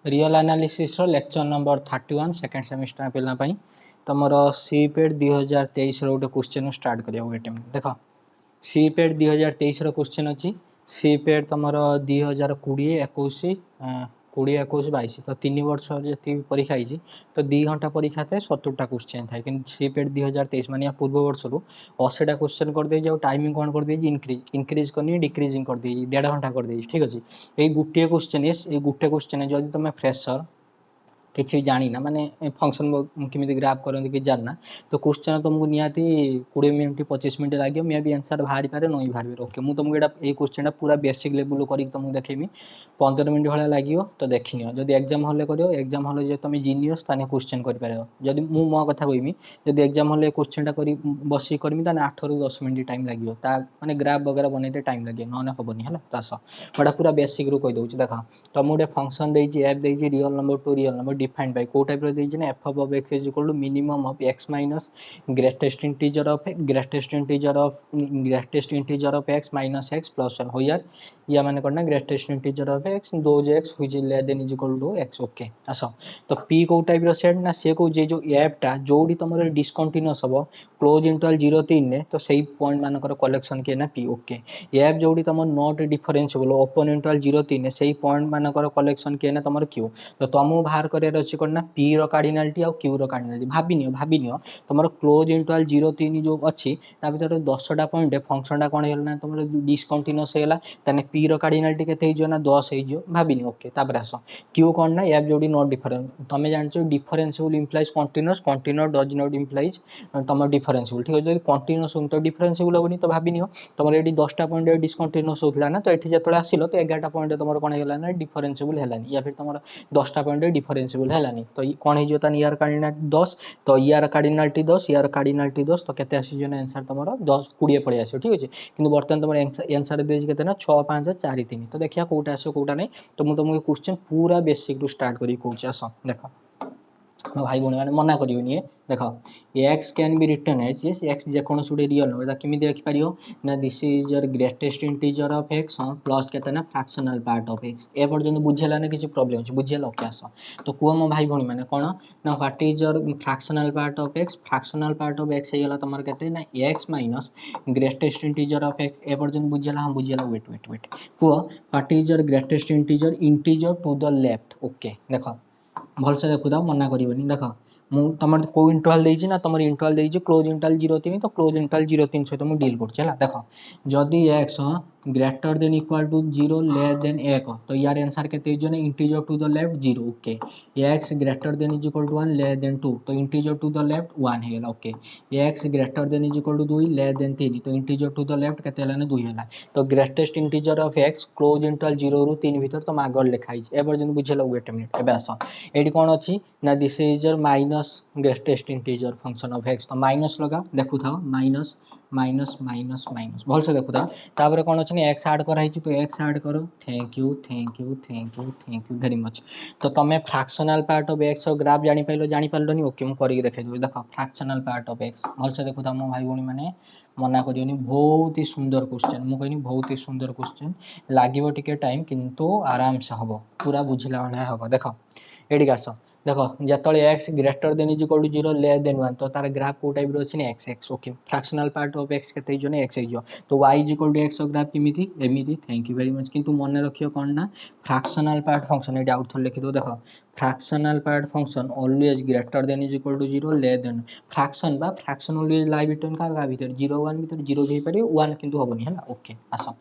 real analysis रो lecture number 31 second semester पिला पई तमर सीपेट 2023 रो गोटे क्वेश्चन स्टार्ट करिया वेट देखो सीपेट 2023 रो क्वेश्चन अछि सीपेट तमर 2020 21 20 21 22 तो 3 वर्ष जति परीक्षा आइछि तो 2 घंटा परीक्षा थाए 70 टा क्वेश्चन थाए कि सीपेट 2023 माने पूर्व वर्ष रो 80 टा क्वेश्चन कर दे जो टाइमिंग कोन कर दे इंक्रीज करनी डिक्रीजिंग कर दे 1.5 घंटा कर दे ठीक अछि ए गुटे क्वेश्चन ए गुटे क्वेश्चन जदि तुम फ्रेशर किसी जानी ना माने फंक्शन केमिति ग्राफ करंती कि जानना तो क्वेश्चन तुमको नियाती 20 मिनिट 25 मिनिट लागियो मे भी आंसर बाहरी पारे नई बाहरी ओके मु तुमको एटा ए क्वेश्चन पूरा बेसिक लेवल करी तुमको देखेमी 15 मिनिट भला लागियो तो देखिनियो जदि एग्जाम हॉल करियो एग्जाम हॉल जे तुम जीनियस ताने क्वेश्चन करि पारियो जदि मु मो कथा कहिमी जदि एग्जाम हॉल क्वेश्चन टा करी बसी करमी ताने 8 रु 10 मिनिट टाइम लागियो ता माने ग्राफ वगैरह बनैते टाइम लागियो न हबनी हला तास बड़ा पूरा बेसिक रु कहि दउची देखा तुमको गोटे फंक्शन देइची एफ देइची real number to real number defined by को टाइप रो देइची ना F of x is equal to minimum of x minus greatest integer of x minus x plus 1 हो यार या माने करना ग्रेटेस्ट इंटीजर ऑफ x दो x which is less than is equal to x okay आसो तो p को type रो set ना से को जे जो एफ टा जोडी तमरे डिस्कंटीन्यूअस हबो क्लोज इंटरवल 0 3 ने तो सही पॉइंट मानकर कलेक्शन के ना p ओके एफ जोडी तमर नॉट डिफरेंशिएबल ओपन इंटरवल 0 3 ने सही पॉइंट मानकर कलेक्शन के ना तमर q तो तुमको बाहर करियर अछि कोन ना p रो कार्डिनलिटी और q रो कार्डिनलिटी भाबिनियो तमर क्लोज इंटरवल 0 3 जो अछि ता भीतर 10 टा पॉइंट फंक्शन टा कोन हेला ना तमर डिस्कंटीन्यूअस हेला तने p रो कार्डिनलिटी केते हिजो ना 10 हिजो भाबिनी ओके तापर आसो q कोन ना एफ जोडी नॉट डिफरेंट तमे जानछो differentiable implies continuous continuous does not implies तमर डिफरेंशिएबल ठीक है कंटीन्यूअस तो डिफरेंशिएबल होनी तो भाबिनियो तमर एडी 10 टा पॉइंट डिस्कंटीन्यूअस होतला ना तो एठी जतळे आसिलो तो 11 टा पॉइंट तमर कोन हेला ना डिफरेंशिएबल हेलानी या फिर तमर 10 टा पॉइंट डिफरेंशिएबल हेलानी तो कोन हिजो तानी यार कार्डिनलिटी 10 तो यार कार्डिनलिटी 10 यार कार्डिनलिटी 10 तो केते आसी जो आंसर तमर 10 20 पड़े आसी ठीक अछि किंतु बर्तन तमर आंसर दे केते ना 6 5 4 3 तो देखिया कोटा आसो कोटा नै तो मु तुमको क्वेश्चन पूरा बेसिक रु स्टार्ट करी कहूछ आसो देखो मो भाई भौणी माने मना करियोनी देखो x can be written as yes x जे कोन सुडे रियल नंबर दा किमिति लिखि पारियो ना this is your greatest integer of x plus केते ना फ्रैक्शनल पार्ट ऑफ x ए पर्यंत बुझेला ना किछि प्रॉब्लम अछि बुझेला ओके आसो तो को मो भाई भौणी माने कोन ना what is your fractional part of x हे गेला तमर केते ना x minus greatest integer of x ए पर्यंत बुझेला हम बुझेला वेट को what is your greatest integer to the left okay देखो भल से देखु मना करबनी देख मु तमर को इंटरवल देइछि ना तमर इंटरवल देइछि क्लोज इंटरवल 0 3 तो क्लोज इंटरवल 0 3 सहित मु डील करछ हला देख जदी x greater than equal to 0 less than 1 तो यार आंसर केते जने integer to the left 0 okay x greater than is equal to 1 less than 2 तो इंटीजर टू द लेफ्ट 1 हे गेला okay x greater than is equal to 2 less than 3 तो integer to the left केते हला ना 2 हला तो greatest integer of x close interval 0 रु 3 भीतर तो मागल लिखाइ छै एबर जन बुझेला वेट मिनिट एबे आसो एडी कोन अछि ना this is your minus greatest integer function of x तो माइनस लगा देखु था माइनस माइनस माइनस माइनस भल से देखु था तापर कोन अछि ने x ऐड कराइ छी तो x ऐड करो थैंक यू वेरी मच तो तमे फ्रैक्शनल पार्ट ऑफ x और ग्राफ जानि पाइलोनी ओके मु करी देखाइ दो देखो फ्रैक्शनल पार्ट ऑफ x भल से देखु था मो भाई भौणी माने मना करियोनी बहुत ही सुंदर क्वेश्चन मु कहनी बहुत ही सुंदर क्वेश्चन लागिवो टिके टाइम किंतु आराम से हबो पूरा बुझिला वाला हबो देखो एडी आसो देखो जतळे x greater than is equal to 0 less than 1 तो तार ग्राफ को टाइप रो अछि ने x okay fractional part of x केते जने x हिजो तो y is equal to x graph किमिति एमिति थैंक यू वेरी मच किंतु मन रखियो कोन ना फ्रैक्शनल पार्ट फंक्शन एडी आउट थोर लिखि दो देखो fractional part function always greater than is equal to 0 less than fraction always lie between का भीतर 0 1 भीतर 0 भी पारे 1 किंतु होबनी हला ओके आसो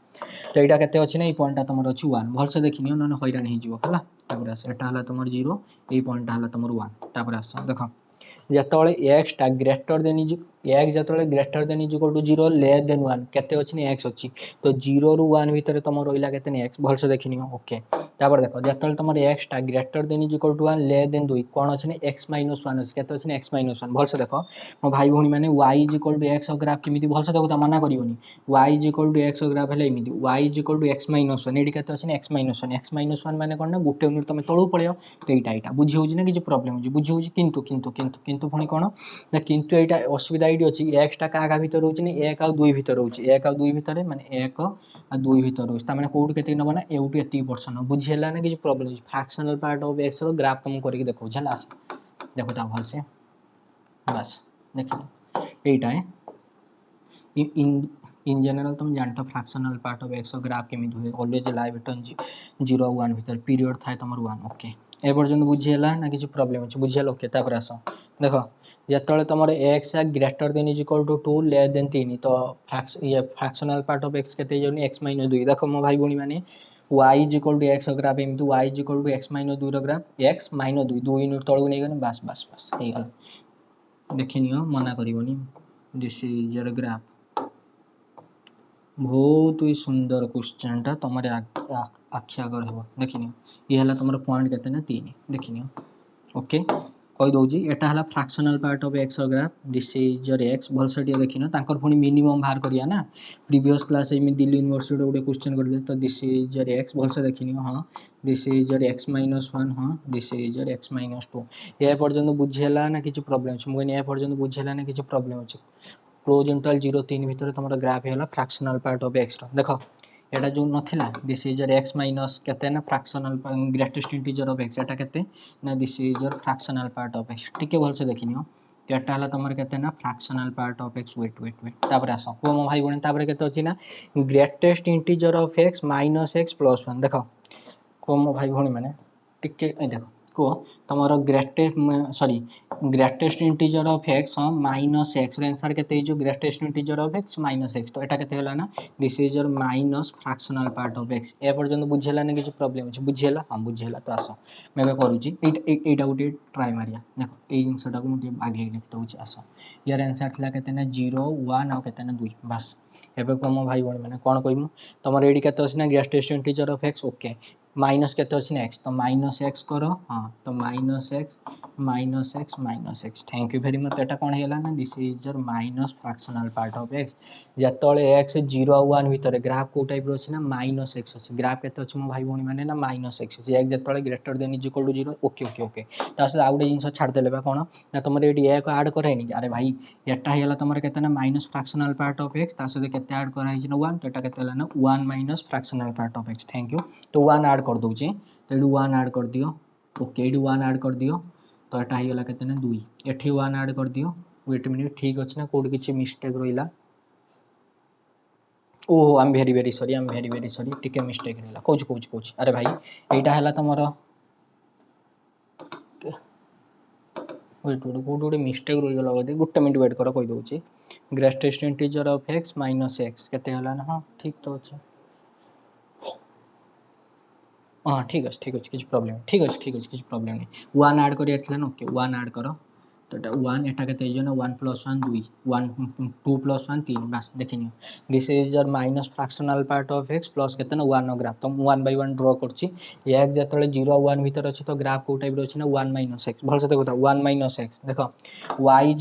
तो एटा केते अछि नै पॉइंट ता तमर अछि 1 भल से देखिनियो न हैरान हे जिवो हला तापर आसो एटा हला तमर 0 ए पॉइंट हला तमर 1 तापर आसो देखो जतळे x टा ग्रेटर देन इज x जतळे greater than is equal to 0 less than 1 केते अछि ने x अछि तो 0 रु 1 भीतर तमर रोइला केते ने x भल से देखिनियो ओके तापर देखो जतळे तमर x टा greater than is equal to 1 less than 2 कोन अछि ने x - 1 अछि केते अछि ने x - 1 भल से देखो मो भाई भौणी माने y is equal to x graph किमिति भल से देखो त मना करियोनी y is equal to x graph हेले इमिति y is equal to x - 1 एडी केते अछि ने x - 1 माने कोन ना गुटे यूनिट तमे तळु पळियो तो एटा बुझी होउची ना कि जे प्रॉब्लम होउची बुझी होउची किंतु फुनी कोन ना किंतु एटा असुविधा ଏଇଠି ଅଛି x ଟା କାହା ଭିତରେ ରହୁଛି ନା 1 ଆଉ 2 ଭିତରେ ରହୁଛି 1 ଆଉ 2 ଭିତରେ ମାନେ 1 ଆଉ 2 ଭିତରେ ରହୁଛି ତା ମାନେ କୋଉଠି କେତେ ନବ ନା ଏଉଠି ଏତିକି % ବୁଝି ହେଲା ନା କିଛି ପ୍ରୋବ୍ଲେम ଅଛି ଫ୍ରାକ୍ସନାଲ ପାର୍ଟ ଅଫ x ର ଗ୍ରାଫ तुम କରିକି ଦେଖଉଛି ହେଲା देखो ता भल से बस देखिए एटा है इन जनरल तुम जानते हो fractional part of x graph केमी हुए ऑलवेज लाई बिटवीन 0 1 भीतर पीरियड थाए तुम 1 ओके ए पर्यंत बुझीला ना किसी प्रॉब्लम अछि बुझियाल ओके तापर आस देखो जेतले तुम x greater than is equal to 2 less than 3 तो फ्रैक्शनल पार्ट ऑफ x केते जोनी x - 2 देखो मो भाई भणी माने y is equal to x graph एमती y is equal to x - 2 रो ग्राफ x - 2 2 यूनिट तळु नै गने बस बस बस हे गला देखिनियो मना करिवनी दिस इज योर ग्राफ बहुत ही सुंदर क्वेश्चन टा तुम आखि आगर हम देखिनियो ये हला तुम पॉइंट केते ना 3 देखिनियो ओके कहि दउजी एटा हला fractional part of x graph this is your x भलसे टिया देखिनो तांकर पुनी मिनिमम बाहर करिया ना प्रीवियस क्लास में दिल्ली यूनिवर्सिटी रे क्वेश्चन कर दे तो दिस इज योर x भलसे देखिनियो हां दिस इज योर x - 1 हां दिस इज योर x - 2 ये पर्यंत बुझियला ना किछि प्रॉब्लम छ मुगन ये पर्यंत बुझियला ना किछि प्रॉब्लम छ क्लोज इंटरवल 0 3 भीतर तुम ग्राफ है फ्रैक्शनल पार्ट ऑफ x देखो एटा जो नथिला this is your x minus केते ना fractional greatest integer of x एटा केते ना this is your fractional part of x टिके भल से देखिनियो एटा हला तुमर केते ना fractional part of x wait तापर आसो को मो भाई बहन तापर केते अछि ना greatest integer of x minus x plus 1 देखो को मो भाई बहन माने टिके देखो को तमरो greatest integer of x minus x रे आंसर केते जो greatest integer of x minus x तो एटा केते होला ना this is your minus fractional part of x ए पर्यंत बुझियला ना किछ प्रॉब्लम अछि बुझियला हम बुझियला तो आसो मैं करूची एटा गुटे ट्राई मारिया देखो ए जिंसटा को मुटे आगे लिख दउची आसो यार आंसर थिला केते ना 0 1 आ केते ना 2 बस एबे को मो भाई बहन माने कोन कहिमु तमर एडी केते अछि ना greatest integer of x okay minus केते अछि ना x तो माइनस x करो हां तो minus x thank you very much एटा कोन हेला ना this is your minus fractional part of x जतले x 0 1 भीतर ग्राफ को टाइप रो अछि ना माइनस x अछि ग्राफ केते अछि मो भाई भणी माने ना माइनस x अछि x जतले greater than is equal to 0 okay okay okay तासे आउडे जिंस छाड़ देले बा कोन ना तमरे एडी एक ऐड कराइनी अरे भाई एटा हेला तमरे केते ना minus fractional part of x तासे केते ऐड करा हिज ना 1 तो एटा केते होला ना 1 minus fractional part of x thank you तो 1 ऐड कर दोचे तो एडी 1 ऐड कर दियो ओके एडी 1 ऐड कर दियो तो एटा हिगला केते ना 2 एठी 1 ऐड कर दियो वेट मिनिट ठीक अछि ना कोड किछि मिस्टेक रोइला oh I am very sorry टिके मिस्टेक रहला कोच अरे भाई एटा हला तमरो वेट कोड मिस्टेक रोइ गला बदे गुट्टा मिनिट वेट करो कहि दोछि greatest integer of x minus x केते हला ना हां ठीक तो अछि हाँ ठीक अच्छे किसी प्रॉब्लम ठीक अच्छे किसी प्रॉब्लम नहीं 1 ऐड करिया ना ओके 1 ऐड करो तो एटा 1 एटा केते जो ना 1 + 1 2 1 2 + 1 3 बस देखिनियो this is your minus fractional part of x plus केते ना 1 ग्राफ तो 1 बाय 1 ड्रॉ करछि x जतले 0 1 भीतर अछि तो ग्राफ को टाइप रो अछि ना 1 - x भल से देखो 1 - x देखो y =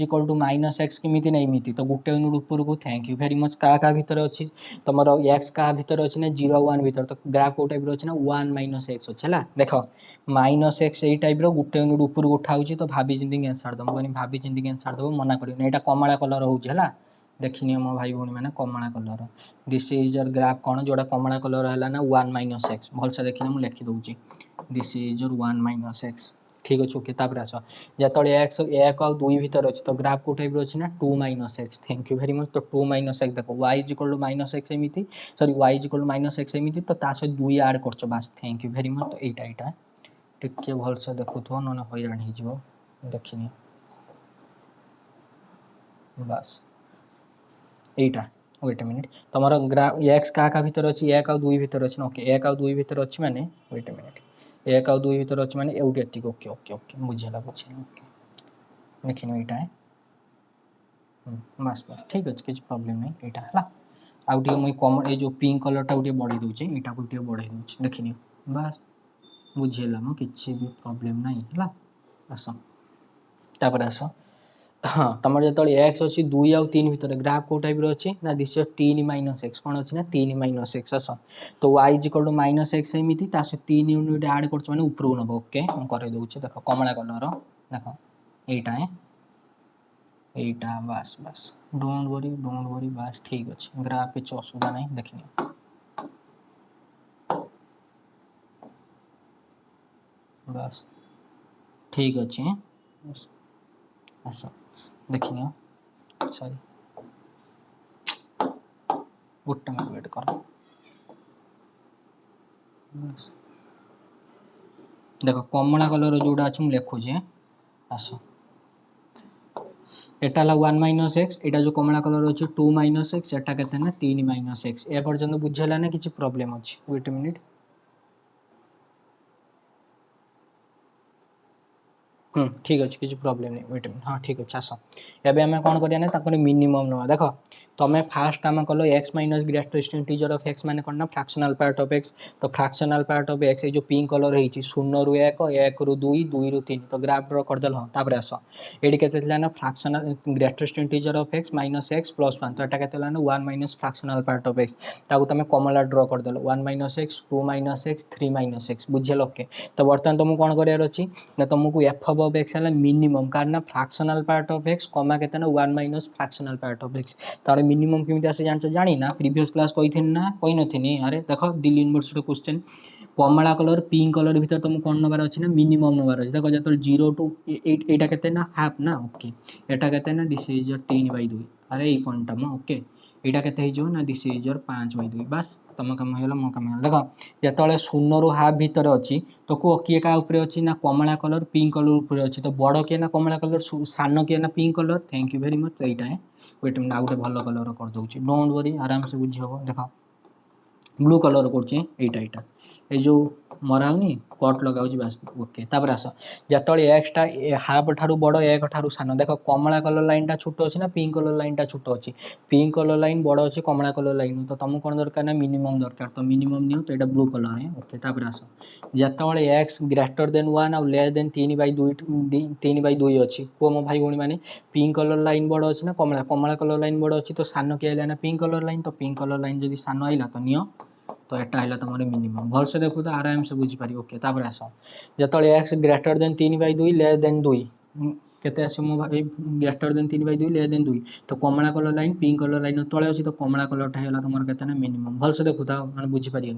-x किमिति नै मिति तो गुटे यूनिट ऊपर को थैंक यू वेरी मच का भीतर अछि तमरो x का भीतर अछि ना 0 1 भीतर तो ग्राफ को टाइप रो अछि ना 1 - x अछि हला देखो -x एई टाइप रो गुटे यूनिट ऊपर को उठाउछि तो भाबी जिंदी आंसर दम कोनी भाबी जिंदी आंसर दबो मना करियो एटा कमला कलर होउछि हला देखिनियो मो भाई भणी माने कमला colour this is your graph कोन जोडा कमला कलर हला ना 1 - x भल से देखिना मु लिखि दउछि दिस इज योर 1 - x ठीक अछि ओके तापर आसो जतले x 1 और 2 भीतर अछि तो ग्राफ को टाइप रो अछि ना 2 - x thank you very much तो 2 - x देखो y = -x एमिति सॉरी y = -x एमिति तो तासे 2 ऐड करछो बस थैंक यू वेरी मच तो एटा टिके भल से देखुथो न हैरान हि जिवो देखिनी बस एटा वेट अ मिनिट तमरो ग्राफ x का भीतर अछि 1 और 2 भीतर अछि ओके 1 और 2 भीतर अछि माने वेट अ मिनिट 1 और 2 भीतर अछि माने एउटे एति ओके ओके ओके बुझियला ओके देखिनो एटा बस बस ठीक अछि किछ प्रॉब्लम नै एटा हला आउटे मुई कम ए जो पिंक कलर टा उटे बढ़ी दोछि एटा को उटे बढ़ी दोछि देखिनियो बस बुझियला म किछि भी प्रॉब्लम नै हला आसो तापर आसो हाँ तमर जतले x अछि 2 और 3 भीतर ग्राफ को टाइप रो अछि ना दिस 3 - x कोन अछि ना 3 - x आसो तो y = -x एमिति तासे 3 यूनिट ऐड करछ माने ऊपर को नबो ओके हम करे दोछि देखो कमला कलर देखो एटा এইটা বাস বাস ডোন্ট वरी বাস ঠিক আছে গ্রাফ কিছু অসুবিধা নাই দেখিনিও বাস ঠিক ଅଛି ଆସ ଦେଖିନିଅ ସରି ଗୋଟେ ମିନିଟ୍ ୱେଟ୍ କର ବାସ୍ ଦେଖ କମଳା କଲର ଯୋଉଟା ଅଛି ମୁଁ ଲେଖୁଛି ଆସ এটা হলো 1 মাইনস x এটা जो কমলা কলর আছে 2 মাইনস x এটা কেতে না 3 মাইনস x এ পর্যন্ত বুঝালা না কিছু প্রবলেম আছে ওয়েট এ মিনিট ठीक अच्छे किसी प्रॉब्लम नहीं वेट हाँ ठीक अच्छे आस एवं आम कौन करें तापर मिनिमम ना देख तुम फास्ट आम कल x minus greatest integer of x माने कौन ना फ्रैक्शनल पार्ट ऑफ एक्स तो फ्रैक्शनल पार्ट ऑफ एक्स जो पिंक कलर है 0 रु 1 रु 2 2 रु 3 तो ग्राफ ड्र करदेल हाँ तापर आस ये केते ना fractional greatest integer of x minus x plus 1 तो यहाँ के 1 minus fractional part of x ताको तुम कमला ड्र करदेल 1 minus x 2 minus x 3 minus x बुझे ओके तो बर्तमान तुमको कौन करार अच्छी ना तुमको एफ ऑफ एक्स है मिनिमम कारण फ्रैक्शनल पार्ट ऑफ एक्स कमा के 1 minus fractional part of x तार मिनिमम केमी आसे जान जानी ना प्रीवियस क्लास कही ना कही नी अरे देख दिल्ली यूनिवर्सिटी क्वेश्चन कमला कलर पिंक कलर भीतर तुमको कौन नबार अच्छी ना मिनिमम नबार अच्छे देख जो 0 टू एटा के हाफ ना ओके एटा के दिस इज योर 3/2 अरे ये पॉइंट मो ओके यहाँ के ना दिस इज योर 5/2 बस तुम कम हो मो कम हो देख जो 0 रु हाफ भीतर अच्छी तो कह किए क्या अच्छी ना कमला कलर पिंक कलर उपर अच्छी तो बड़ किए ना कमला कलर सान किए ना pink colour thank you very much तो यहाँ वेट मिनट आउ गए भल कलर करदे डोंट वरी आराम से बुझी हम देख ब्लू कलर कर ये जो मरा होनी कट लगाऊँ बास ओके तापर आस जो एक्सटा हाफ ठारू बड़ एक ठारू सान देख कमला कलर लाइन छोट अच्छी ना पिंक कलर लाइन छोट अच्छी पिंक कलर लाइन बड़ अच्छी कमला कलर लाइन तो तुमको कौन दरकार ना मिनिमम दरकार तो मिनिमम नियो तो यहाँ ब्लू कलर है ओके तापर आस जो एक्स ग्रेटर देन 1 आउ लेस देन 3/2 अच्छी कह मो भाई भौणी मैंने पिंक कलर लाइन बड़ अच्छी ना कमला कमला कलर लाइन बड़ अच्छी तो सान किए आइला ना पिंक कलर लाइन तो पिंक कलर लाइन जब सान आइला तो नियो तो यहाँ है तुम मिनिमम भल से देखो तो आराम से बुझीपार ओके तापर आस जो x greater then 3/2 less than 2 केते आसे मो भाई ग्रेटर देन 3/2 लेस देन 2 तो कमला colour line pink colour line तले अच्छी तो कमला कलर है तुम केते ना मिनिमम भल से देखो मैंने बुझीपारे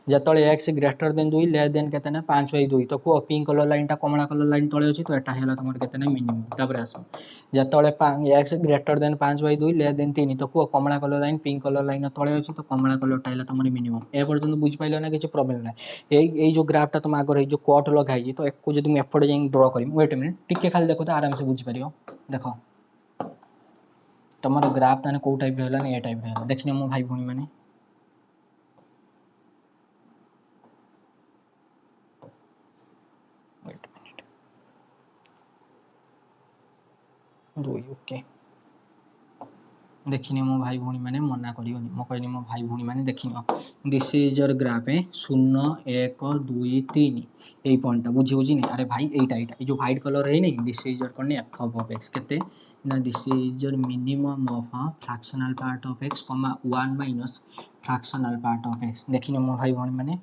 जो x greater then 2 less than केते ना 5/2 तो कह पिंक कलर लाइन कमला कलर लाइन तले अच्छी तो यहाँ है तुम केते ना मिनिमम तापर आस जो x greater than 5/2 less than 3 तो कह कमला colour line pink colour line तले अच्छी तो कमला कलर है तुम मिनिमम ए पर्यटन बुझीपार ना किसी प्रॉब्लम ना ये जो ग्राफटा तुम आगे जो कट लगाई तो एक जो मुझे एपटे जा ड्र कर वेट मिनट टिके खाली देखो तो आराम से बुझीपार देख तुम ग्राफ ताने कौ टाइप है ए टाइप है देखने मो भाई भौणी मैंने ओके देखनी मो भाई भौणी मैंने मना करी मो कहनी मो भाई भौणी मैंने देखनी दिस इज योर ग्राफ है 0 1 2 3 यही पॉइंट बुझी बुझी नहीं अरे भाई यही जो व्हाइट कलर है नहीं दिस इज योर कौन एफ ऑफ एक्स केते ना this is your minimum of fractional part of x कमा 1 minus fractional part of x देखनी मो भाई भौणी मैंने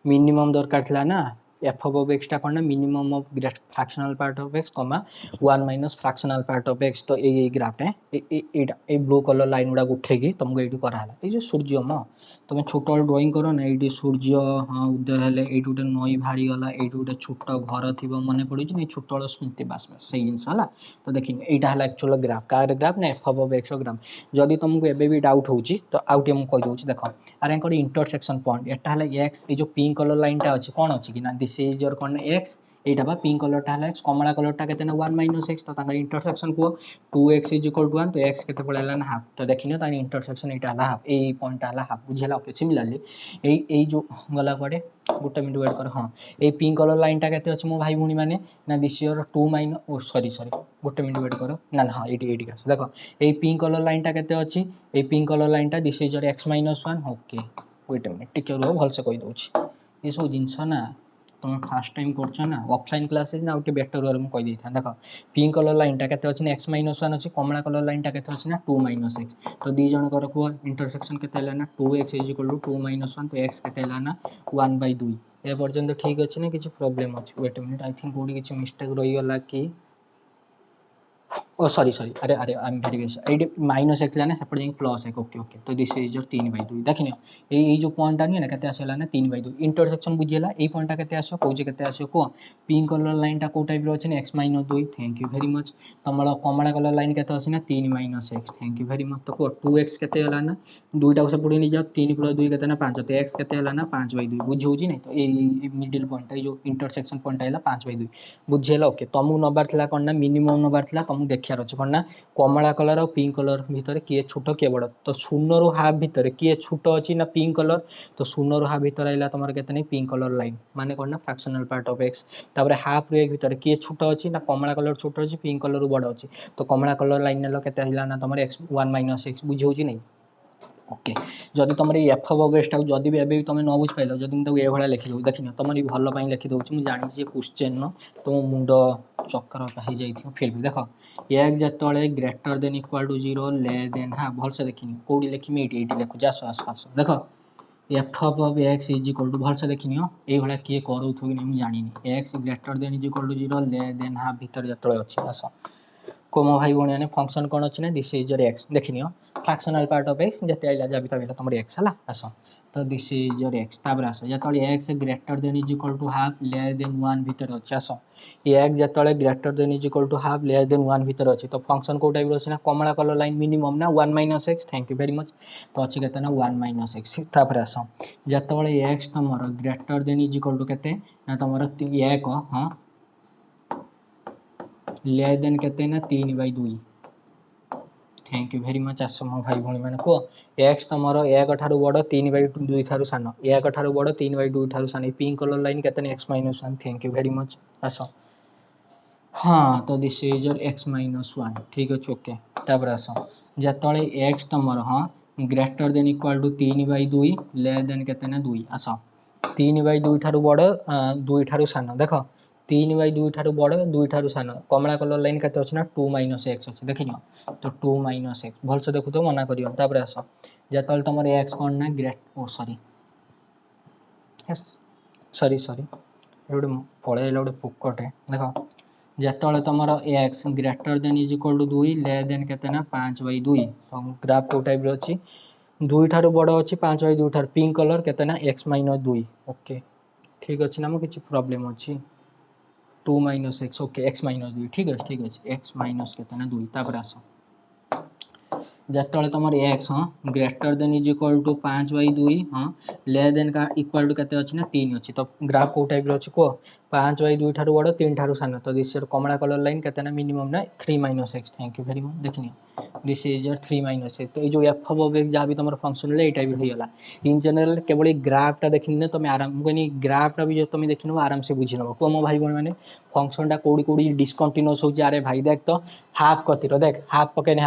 मिनिमम दरकार थला ना एफ ऑफ एक्स टा कौन ना minimum of fractional part of x कमा 1 minus fractional part of x तो ये ग्राफ है ब्लू कलर लाइन गुड़ा उठे तुमको ये कराला ये सूर्य म तुम छोट ड्रॉइंग कर ना ये सूर्य हाँ उदय हेले ये गोटे नई बाहरी गला ये गोटे छोट घर थी मन पड़ी नहीं छोट स्मृति बास बास से जिन है तो देखिए यहाँ है एक्चुअल ग्राफ कार ग्राफ ना एफ ऑफ एक्स ग्राफ जदि तुमको एबे भी डाउट होची तो आउटे मुझे कहीदे देख अरे इनका इंटरसेक्शन पॉइंट यहाँ है एक्स ये जो पिंक कलर लाइन टा अच्छी कौन अच्छी कि ना दिस इज योर कौन एक्स यहाँ बा पिंक कलर है एक्स कमला कलर टा के 1 माइनस एक्स तो इंटरसेक्शन कह 2x इज इक्वल टू 1 तो x के पड़ेगा ना हाफ तो देखिए तार इंटरसेक्शन यहाँ है हाफ ये पॉइंट है हाफ बुझेगा ओके सिमिलरली यही जो गला कड़े गोटे मिनट वेट कर हाँ ये पिंक कलर लाइन टा के अच्छे मो भाई भौणी मैंने ना this your 2 minus oh sorry गोटे मिनट वेट कर ना हाँ ये देख ये पिंक कलर लाइन टा के अच्छी ये पिंक कलर लाइन टा this is your x minus 1 okay wait minute टिके रुह भलसे कहीदे ये सब जिनस ना तुम फास्ट टाइम कर ना ऑफलाइन क्लासेस ना गोटे बेटर वे मुझे कही देख पिंक कलर लाइन टा के अच्छी एक्स माइनस 1 अच्छी कमला कलर लाइन टा के अच्छी ना 2 माइनस एक्स तो दी जनकर कह इंटरसेक्शन के ना 2x is equal to 2 minus 1 तो एक्स के ना 1/2 ए पर्यंत ठीक अच्छे ना किसी प्रॉब्लम अच्छे वेट मिनिट आई थिंक कौटी किसी मिस्टेक रहीगला कि ओ सॉरी सॉरी अरे अरे आई एम वेरी ये माइनस एक्स लाना सेपटे जाई प्लस एक ओके ओके तो दिस इज योर 3/2 देखिन ये जो पॉइंट आनी ना केते आसला ना 3/2 इंटरसेक्शन बुझिला ए पॉइंट टा केते आसो कहूचे केते आसो को पिंक कलर लाइन टा को टाइप रो अछि ना x - 2 thank you very much तमला कमला कलर लाइन केते अछि ना 3 - x thank you very much तो को 2x केते होला ना दुईटा को सेपटे नि जाओ 3 + 2 केते ना 5 तो x केते होला ना 5/2 बुझी होची नै तो ए मिडिल पॉइंट टा जो इंटरसेक्शन पॉइंट आइला 5/2 बुझिला ओके तमु नबार थिला कोन ना मिनिमम नबार थिला तमु देखियार अछि कोन ना कमला कलर और पिंक कलर भितर किए छोट किए बड़ तो 0 रु हाफ भितर किए छोट अछि ना पिंक कलर तो 0 रु हाफ भितर आइला तमर केते नै पिंक कलर लाइन माने कोन ना फ्रैक्शनल पार्ट ऑफ x तापर हाफ रु एक भितर किए छोट अछि ना कमला कलर छोट अछि पिंक कलर रु बड़ अछि तो कमला कलर लाइन नेलो केते आइला ना तमर x 1 - x बुझी होची नै ओके जदि तुम एफ ऑफ एक्स टाक जदि भी एबे तुम न बुझ पाइल जदि मुझे ये भाया लिखि दो देखिन तुम भल पाई लिखि दउछि मु जानि जे क्वेश्चन न तुम मुंड चक्कर हो जाइथियो फिर भी देख एक्स जतले greater than equal to 0 less then हां भल से देखिन कोडी लिखिमि एटी लिखु जा आस आस देख f of x is equal to भल से देखिनियो ए भाया किए करउथु कि नै मु जानिनी x greater than is equal to 0 less than half भीतर जतले अछि आस को मो भाई भणी माने फंक्शन कोन अछि ना दिस इज योर x देखिनियो फ्रैक्शनल पार्ट ऑफ x जते आइला जाबि तबेला तमर x हला आसो तो दिस इज योर x ताबर आसो जतले x greater than is equal to half less than 1 भीतर अछि आसो ये x जतले greater than is equal to half less than 1 भीतर अछि तो फंक्शन को टाइप अछि ना कमला कलर लाइन मिनिमम ना 1 - x thank you very much तो अछि केते ना 1 - x तापर आसो जतले x तमर greater than is equal to केते ना तमर 1 हां लेस देन केते ना 3/2 थैंक यू वेरी मच आसो मो भाई भणी माने को x तमरो 1 ठारू बड़ 3/2 ठारू सानो 1 ठारू बड़ 3/2 ठारू सानो पिंक कलर लाइन केते x - 1 thank you very much आसो हां तो दिस इज योर x - 1 ठीक अछि ओके तापर आसो जतळे x तमरो हां greater than equal to 3/2 less than केते ना 2 आसो 3/2 ठारू बड़ 2 ठारू सानो देखो 3/2 ठारू बड़ 2 ठारू सानो कमला कलर लाइन केते अछि ना 2 - x अछि देखिनियो तो 2 - x भल से देखु तो मना करियो तापर आसो जतल तमर x कोन ना great oh sorry yes sorry sorry एडे पळे एला ओडे पोकटे देखो जतल तमर x greater than is equal to 2 less than केते ना 5/2 तो ग्राफ को टाइप रो अछि 2 ठारू बड़ अछि 5/2 ठारू पिंक कलर केते ना x - 2 ओके ठीक अछि ना मो किछि प्रॉब्लम अछि 2 - x ओके x - 2 ठीक अछि x - केते ना 2 तापर आसो जतले तमर x हां greater than is equal to 5/2 हां लेस देन का इक्वल टू केते अछि ना 3 अछि तो ग्राफ को टाइप रो अछि को 5/2 ठारू बड़ 3 ठारू सानो तो दिस इज कमला कलर लाइन केते ना मिनिमम ना 3 - x thank you very much देखिनियो दिस इज योर 3 - x तो ए जो f ऑफ x जा भी तमर फंक्शन ले ए टाइप होई गला इन जनरल केवल ग्राफ टा देखिने तमे आराम कोनी ग्राफ टा भी जो तमे देखिनो आराम से बुझि नबो तो मो भाई बहन माने फंक्शन टा कोडी कोडी डिसकंटीन्यूअस हो जा अरे भाई देख तो हाफ कतिरो देख हाफ पकेने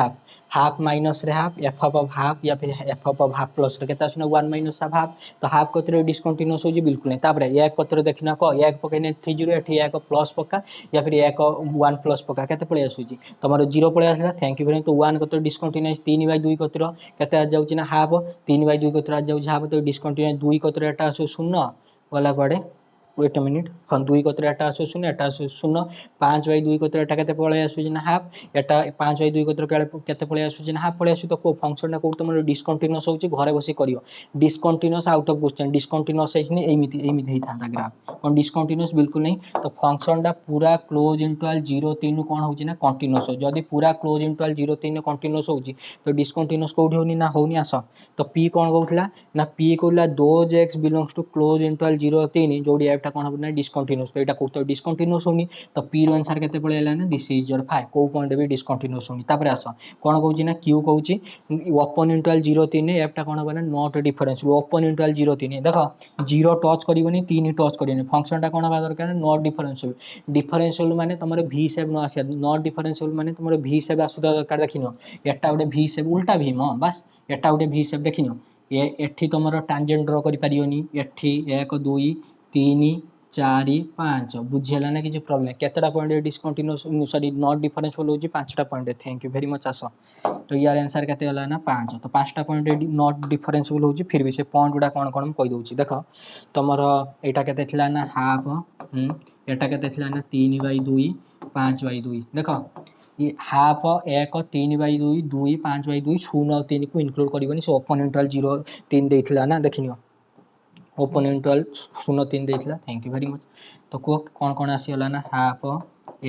हाफ माइनस रे हाफ एफ ऑफ हाफ या फिर एफ ऑफ हाफ प्लस रे केता सुना 1 - हाफ तो हाफ कतरे डिसकंटीन्यूअस हो जी बिल्कुल नहीं तापर एक कतरे देखिना को एक पकेने 30 एठी एक प्लस पक्का या फिर एक 1 प्लस पक्का केते पळे आसुची तमारो 0 पळे आसला थैंक यू वेरी मच तो 1 कतरे डिसकंटीन्यूअस 3/2 कतरे केते आ जाउची ना हाफ 3/2 कतरे आ जाउची हाफ तो डिसकंटीन्यूअस 2 कतरे एटा आसु 0 वाला पड़े वेट अ मिनिट हाँ 2 कतरे एटा आसु 0 एटा आसु 0 5/2 कतरे एटा केते पळे आसुची ना हाफ एटा 5/2 कतरे केते पळे आसुची ना हाफ पळे आसु तो को फंक्शन ना को तमरो डिसकंटीन्यूअस होची घरे बसी करियो discontinuous out of question discontinuous है एमिति एमिति हेई थांदा ग्राफ कोन डिसकंटीन्यूअस बिल्कुल नहीं तो फंक्शन टा पूरा क्लोज इंटरवल 0 3 कोन होची ना कंटीन्यूअस हो जदी पूरा क्लोज इंटरवल 0 3 कंटीन्यूअस होची तो डिसकंटीन्यूअस कोठी होनी ना होनी आसो तो p कोन कहउतला ना p कहला those x belongs to close interval 0 3 जोडी एटा कोन होना डिसकंटीन्यूअस तो एटा को तो डिसकंटीन्यूअस होनी तो p रो आंसर केते पळेला ना दिस इज योर 5 को पॉइंट भी डिसकंटीन्यूअस होनी तापर आसो कोन कहउची ना q कहउची ओपन इंटरवल 0 3 एटा कोन होना नॉट डिफरेंस ओपन इंटरवल 0 3 देखो 0 टच करिवनी 3 टच करिवनी फंक्शन टा कोन होबा दरकार नॉट डिफरेंशियल डिफरेंशियल माने तमरे v शेप न आसे नॉट डिफरेंशियल माने तमरे v शेप आसु दरकार देखिनो एटा गोटे v शेप उल्टा v म बस एटा गोटे v शेप देखिनो ये एठी तमरो टैंजेंट ड्रा करि परियोनी एठी 1 2 3 4 5 बुझियला ना किछ प्रॉब्लम केतरा point discontinuous sorry not differential होची 5टा point thank you very much आसो तो यार आंसर केते होला ना 5 तो 5टा पॉइंट नॉट डिफरेंशियल होची फिर भी से पॉइंट गुडा कोन कोन कहि दोची देखो तमरो एटा केते थिला ना हाफ एटा केते थिला ना 3/2 5/2 देखो ये हाफ 1 3/2 2 5/2 0 और 3 को इनक्लूड करिवनी सो ओपन इंटरवल 0 3 देथिला ना देखिनियो ओपन इंटरवल 0 3 देथिला थैंक यू वेरी मच तो को कोन कोन आसीला ना हाफ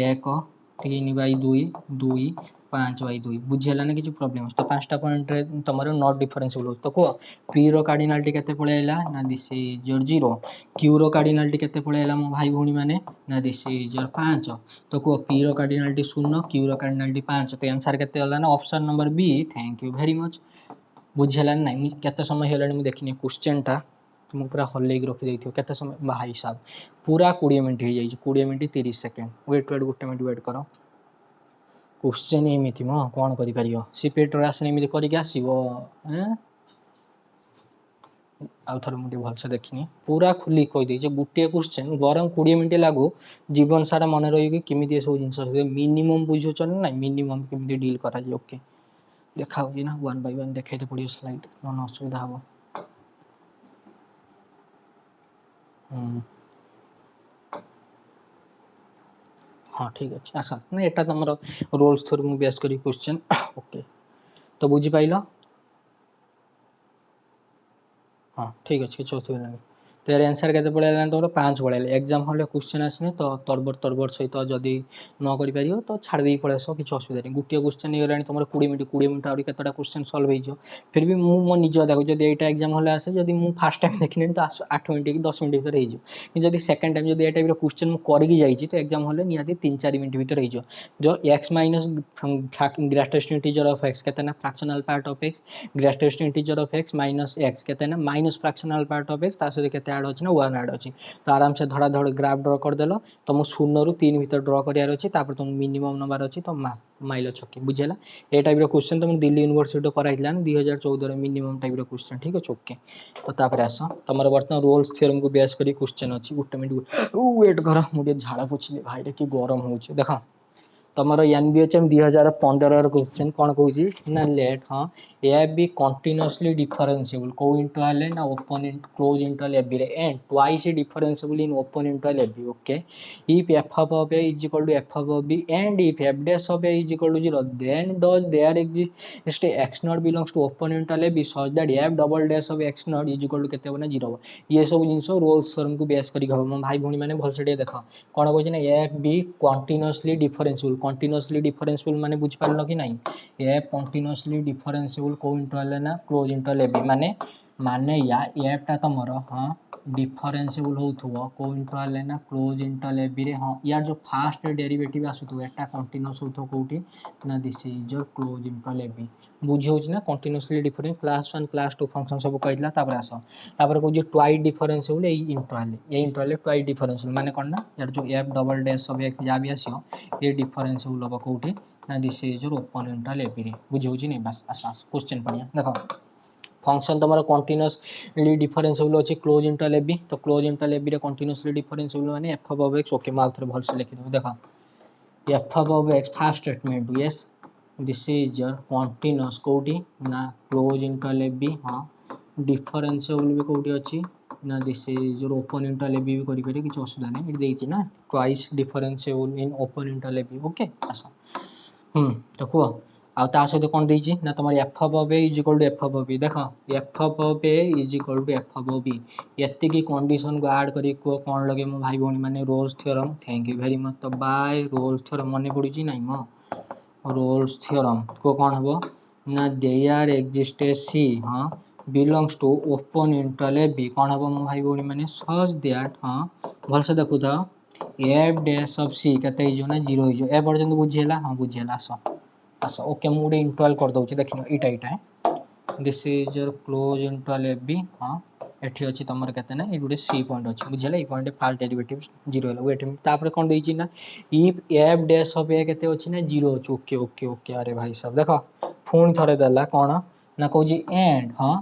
1 3/2 2 5/2 बुझियला ना किछ प्रॉब्लम तो पांचटा पॉइंट रे तमरो नॉट डिफरेंशिएबल तो को p रो कार्डिनलिटी केते पळेला ना दिस इज 0 q रो कार्डिनलिटी केते पळेला मो भाई भौणी माने ना दिस इज 5 तो को p रो कार्डिनलिटी 0 q रो कार्डिनलिटी 5 तो आंसर केते होला ना option number B thank you very much बुझियला ना नहीं केते समय हेलानी मु देखिनी क्वेश्चन टा तुम पूरा हल्ले रखी देथियो केते समय भाई साहब पूरा 20 मिनिट हो जाई 20 मिनिट 30 सेकंड वेट गोटे मिनिट वेट करो क्वेश्चन एमिति म कोन करि परियो सीपेट रे आसने एमिति करि के आसीबो हैं आउ थर मुटे भल से देखिनी पूरा खुली कहि दै जे गुटे क्वेश्चन गरम 20 मिनिट लागो जीवन सारा मन रही कि किमिति सब जिंस मिनिमम बुझो चन ना मिनिमम किमिति डील करा जे ओके देखाउ जे ना 1 बाय 1 देखाइते पड़ियो स्लाइड न असुविधा हबो हाँ ठीक अच्छे आशा ना एटा तुम रोल्स थ्योरम बेस करी क्वेश्चन ओके तो बुझी पाइल हाँ ठीक अच्छे किसी असुविधा नहीं तो यार आंसर केते पळेला तुम 5 पळेला एग्जाम हॉल क्वेश्चन आसने तो तड़बड़ सहित जदि न करि परियो तो छाड़ दे पळेस किसी असुविधा नहीं गुटे क्वेश्चन हे गलानी तुम 20 मिनिट आउरी केतटा क्वेश्चन सॉल्व हो फिर भी मु मो निज देखो जदि एटा एग्जाम हॉल आसे जदि मु फर्स्ट टाइम देखिनी तो 8 मिनिट कि 10 मिनिट भीतर हो कि जदि सेकंड टाइम जदि ए टाइप रो क्वेश्चन मु करि जाईची तो एग्जाम हॉल निहाती 3-4 मिनिट भीतर हो जो x minus greatest integer of x कहते ना fractional part of x greatest integer of x minus x कहते ना minus fractional part of x ता सहित केते ऐड अछि ना 1 ऐड अछि तो आराम से धड़ा धड़ ग्राफ ड्रा कर देलो तो मु 0 रु 3 भीतर ड्रा करियार अछि तापर तुम मिनिमम नंबर अछि तो माइल छकी बुझेला ए टाइप रो क्वेश्चन तुम दिल्ली यूनिवर्सिटी कराइला ना 2014 रे मिनिमम टाइप रो क्वेश्चन ठीक अछि ओके तो तापर आसो तमर वर्तमान रोल्स थ्योरम को बेस करी क्वेश्चन अछि गुटे मिनिट वेट कर मु जे झाड़ा पोछिले भाई रे की गरम होउछ देखा तमरो एनबीएचएम 2015 रो क्वेश्चन कोन कहूची ना लेट हां ए बी कंटीन्यूअसली डिफरेंशिएबल को इंटरवल ना open in close interval A B रे and twice differentiable in open interval A B okay if f of a is equal to f of b and if f dash of a is equal to 0 then does there exist x naught belongs to open interval a b such that f double dash of x naught is equal to केते बना 0 ये सब जिंस Rolle's theorem को base करी हम भाई भौणी माने भल से देखो कोन कहै छै ना f b कंटीन्यूअसली डिफरेंशिएबल माने बुझ पारलो कि नहीं f कंटीन्यूअसली डिफरेंशिएबल को इंटरवल ना क्लोज इंटरवल ए बी माने या f टा तमरो हां डिफरेंशिएबल होथुवा को इंटरवल ना क्लोज इंटरवल ए बी रे हां यार जो फास्ट डेरिवेटिव आसुथु एटा कंटीन्यूअस होथो कोठी ना this is your close interval A B बुझियो ना continuously different class 1 class 2 function सब कहितला तापर आसो तापर को जो ट्वाइस डिफरेंशिएबल ए इंटरवल ट्वाइस डिफरेंशिएबल माने कोन ना यार जो f double dash of x जा भी आसियो ये डिफरेंशिएबल होबा कोठी ना this is your open interval A B रे बुझियो नै बस आसो क्वेश्चन पढिया देखो फंक्शन तुम्हारा कंटीन्यूअसली डिफरेंशिएबल अछि क्लोज इंटरवल ए बी तो क्लोज इंटरवल ए बी रे कंटीन्यूअसली डिफरेंशिएबल माने f ऑफ x ओके माल थरे भल से लिखि दो देखो f ऑफ x first statement yes this is your continuous कोठी ना क्लोज इंटरवल ए बी हां डिफरेंशिएबल भी कोठी अछि ना this is your open interval A B भी करि पारे किछ असुविधा नै इट देछि ना twice differentiable in open interval A B okay आसा तो को आ ता सहित कोन देछि ना तमर f of a is equal to f ऑफ b देखो f of a is equal to f ऑफ b एत्ते की कंडीशन को ऐड करी को कोन लगे मो भाई भौणी माने roles theorem thank you very much तो बाय रोल्स थ्योरम माने पड़ी छी नै मो रोल्स थ्योरम को कोन हबो ना देयर एक्जिस्ट ए c हां belongs to open interval A B कोन हबो मो भाई भौणी माने सच दैट हां भल से देखु था f डैश ऑफ c कते हिजो ना 0 हिजो ए पर्यंत बुझियला हां बुझियला आसो आसो ओके मु गोटे इंटरवल कर दउची देखिनो इटा this is your close interval A B हां एठी अछि तमर केते ना ए गुटे सी पॉइंट अछि बुझियला ए पॉइंट फास्ट डेरिवेटिव 0 होला वेट तापर कोन देछि ना इफ f डैश ऑफ a केते अछि ना 0 अछि ओके ओके ओके अरे भाई साहब देखो फोन थरे देला कोन ना कहूजी एंड हां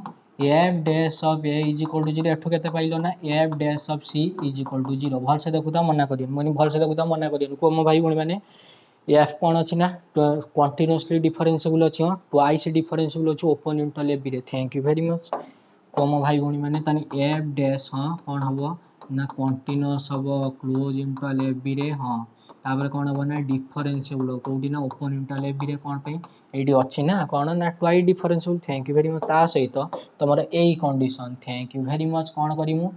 f डैश ऑफ a इज इक्वल टू 0 एठो केते पाइलो ना f डैश ऑफ c इज इक्वल टू 0 भल से देखुता मना करियो मनी भल से देखुता मना करियो को मो भाई भणी माने f कोन अछि ना कंटीन्यूअसली डिफरेंशिएबल अछि हां ट्वाइस डिफरेंशिएबल अछि ओपन इंटरवल ए बी रे थैंक यू वेरी मच को मो भाई भणी माने तनी f डैश हां कोन हबो ना कंटीन्यूअस हम क्लोज इंटरवल ए बी रे हाँ तापर कौन हम ना डिफरेंशिएबल कोठी ना ओपन इंटरवल ए बी रे कौन पे एडी अछि ना कौन ना twice differentiable thank you very much ता सहित तमर एई condition thank you very much कौन करिमु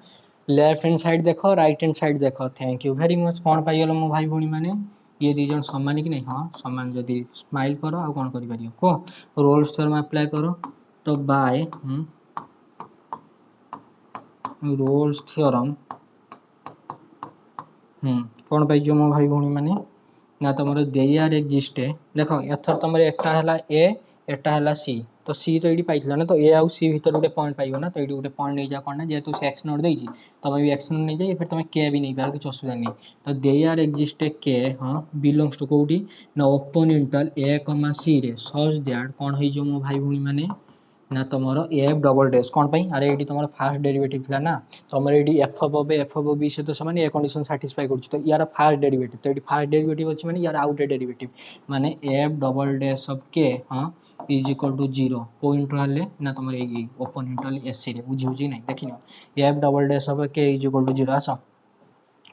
लेफ्ट हैंड साइड देखो राइट हैंड साइड देखो थैंक यू वेरी मच कौन पाइगल मो भाई भौणी माने ये दी जन समान कि नहीं हाँ समान जदि स्माइल करो आ कौन करि परियो को रोल्स थ्योरम अप्लाई करो तो बाय रोल्स थ्योरम कौन पाई जो मो भाई भौणी माने ना तुम देयर एक्जिस्ट देख एथर तुम एटा है ए एटा है सी तो सी तो ये पाई ना तो ए आउ सी भर गोटे पॉइंट पाइब ना तो ये गोटे पॉइंट नहीं जा कौन जेहतु से एक्स नोट देती तुम भी एक्स नोट नहीं जाए फिर तुम के भी नहीं पार कुछ असुविधा नहीं तो देयर एक्जिस्ट के हाँ बिलोंग्स टू कौटी ना ओपन इंटरवल ए कमा सी रे सच दैट कौन हो मो भाई भौणी माने ना तुम एफ डबल डैश कौन पाई अरे ये तुम फास्ट डेरिवेटिव था ना तुम ये एफ ऑफ बी सहित से ए कंडीशन सैटिस्फाई कर तो यार फास्ट डेरिवेटिव तो ये फास्ट डेरिवेटिव अच्छी माने यार आउट डेरिवेटिव माने एफ डबल डैश ऑफ के हाँ इज इक्वल टू 0 को इंटरवल ना तुम ओपन इंटरवल एस सी रे बुझी नहीं देखिन f double dash of k is equal to 0 आस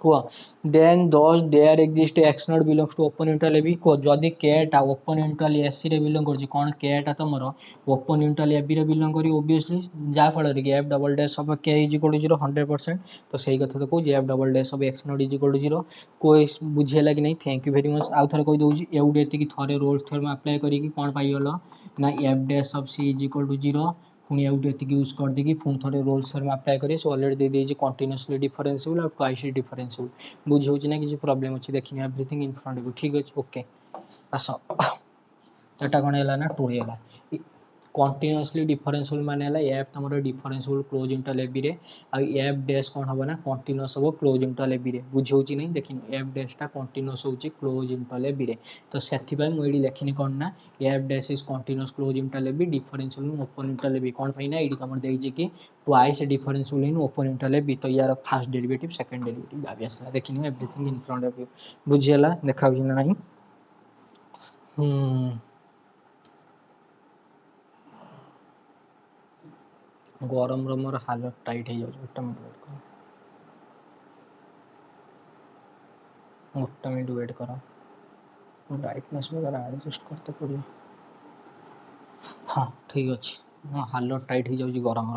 कुआ then those there exist x not belongs to open interval B को जदी के टा ओपन इंटरवल एस सी रे बिलोंग करछि कोन के टा तमरो ओपन इंटरवल ए बी रे बिलोंग करी ऑब्वियसली जा फल रे f double dash of k is equal to 0 100% तो सही कथा तो कहू f double dash of x not is equal to 0 कोई बुझेला कि नहीं थैंक यू वेरी मच आउ थरे कहि दउछि एउडे एति कि थरे रोल्स थ्योरम अप्लाई करी कि कोन पाई गलो ना F dash of c is equal to 0 पुणी आउट एति यूज कर देगी पुणी थोड़े रोल्स थ्योरम अप्लाई करिए सो ऑलरेडी दे दीजिए कंटीन्यूअसली डिफरेंशिएबल और ट्वाइस डिफरेंशिएबल बुझ होछि ना किसी प्रॉब्लम अछि देखिए everything in front of you ठीक अछि ओके आस एटा कोन हैला ना टू हैला कंटीन्यूअसली डिफरेंशिएबल माने हैला एफ तमरो डिफरेंशिएबल क्लोज इंटरवल ए बी रे आ एफ डैश कोन हबो ना कंटीन्यूअस हबो क्लोज इंटरवल ए बी रे बुझ होछि नहीं देखिन एफ डैश टा कंटीन्यूअस होछि क्लोज इंटरवल ए बी रे तो सेथि बाय मोइडी लेखिनी कोन ना F dash is continuous closed interval A B differentiable open interval A B कोन फाइना एडी तमर देइछि कि twice differentiable in open interval A B तो यार फर्स्ट डेरिवेटिव सेकंड डेरिवेटिव आबि आसला देखिनी everything in front of you बुझियला देखा होछि ना नहीं गरम मोर हालत टाइट हो जाଉଛି ଗୋଟେ ମିନିଟ ୱେଟ୍ କର ब्राइटनेस वगैरह एडजस्ट करते पड़ियो हाँ ठीक अच्छे हाँ हालत टाइट हो जाଉଛି गरम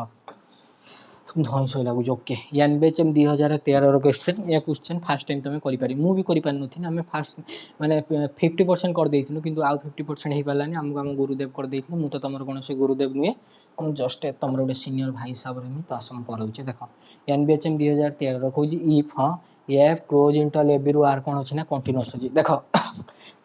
धई सही लगुच ओके एनबीएचएम 2013 क्वेश्चन या क्वेश्चन फास्ट टाइम तुम करि मु भी करि पारनु थी आमे फास्ट माने 50% कर देइथिनु किंतु आउ 50% हे पालानी हमको हम गुरुदेव कर देइथिनु मु तो तमर कोन से गुरुदेव नुए मु जस्ट तमर गोटे सीनियर भाई हिसाब रे मी तो आसम पढौचे देखो एनबीएचएम 2013 रखौजी इफ हां एफ क्लोज इंटरवल ए बी रु आर कोन अछि ना कंटीन्यूअस अछि देखो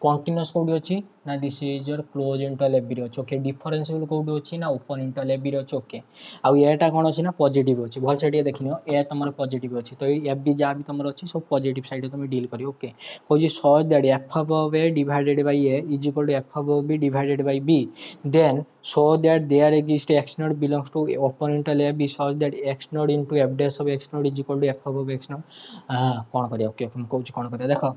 कंटीन्यूअस कोडी अछि ना this is your close interval A B रे अछि ओके डिफरेंशिएबल कोडी अछि ना ओपन इंटरवल ए बी रे अछि ओके आ एटा कोन अछि ना पॉजिटिव अछि भल से देखिनो ए तमर पॉजिटिव अछि तो एफ बी जा भी तमर अछि सब पॉजिटिव साइड तुम डील करियो ओके होजी so that F of A divided by A is equal to F of B divided by B then so that there exists x naught belongs to open interval a b such that x naught into f dash of x naught is equal to f of x naught कोन करिया okay हम कहूची कोन करिया देखो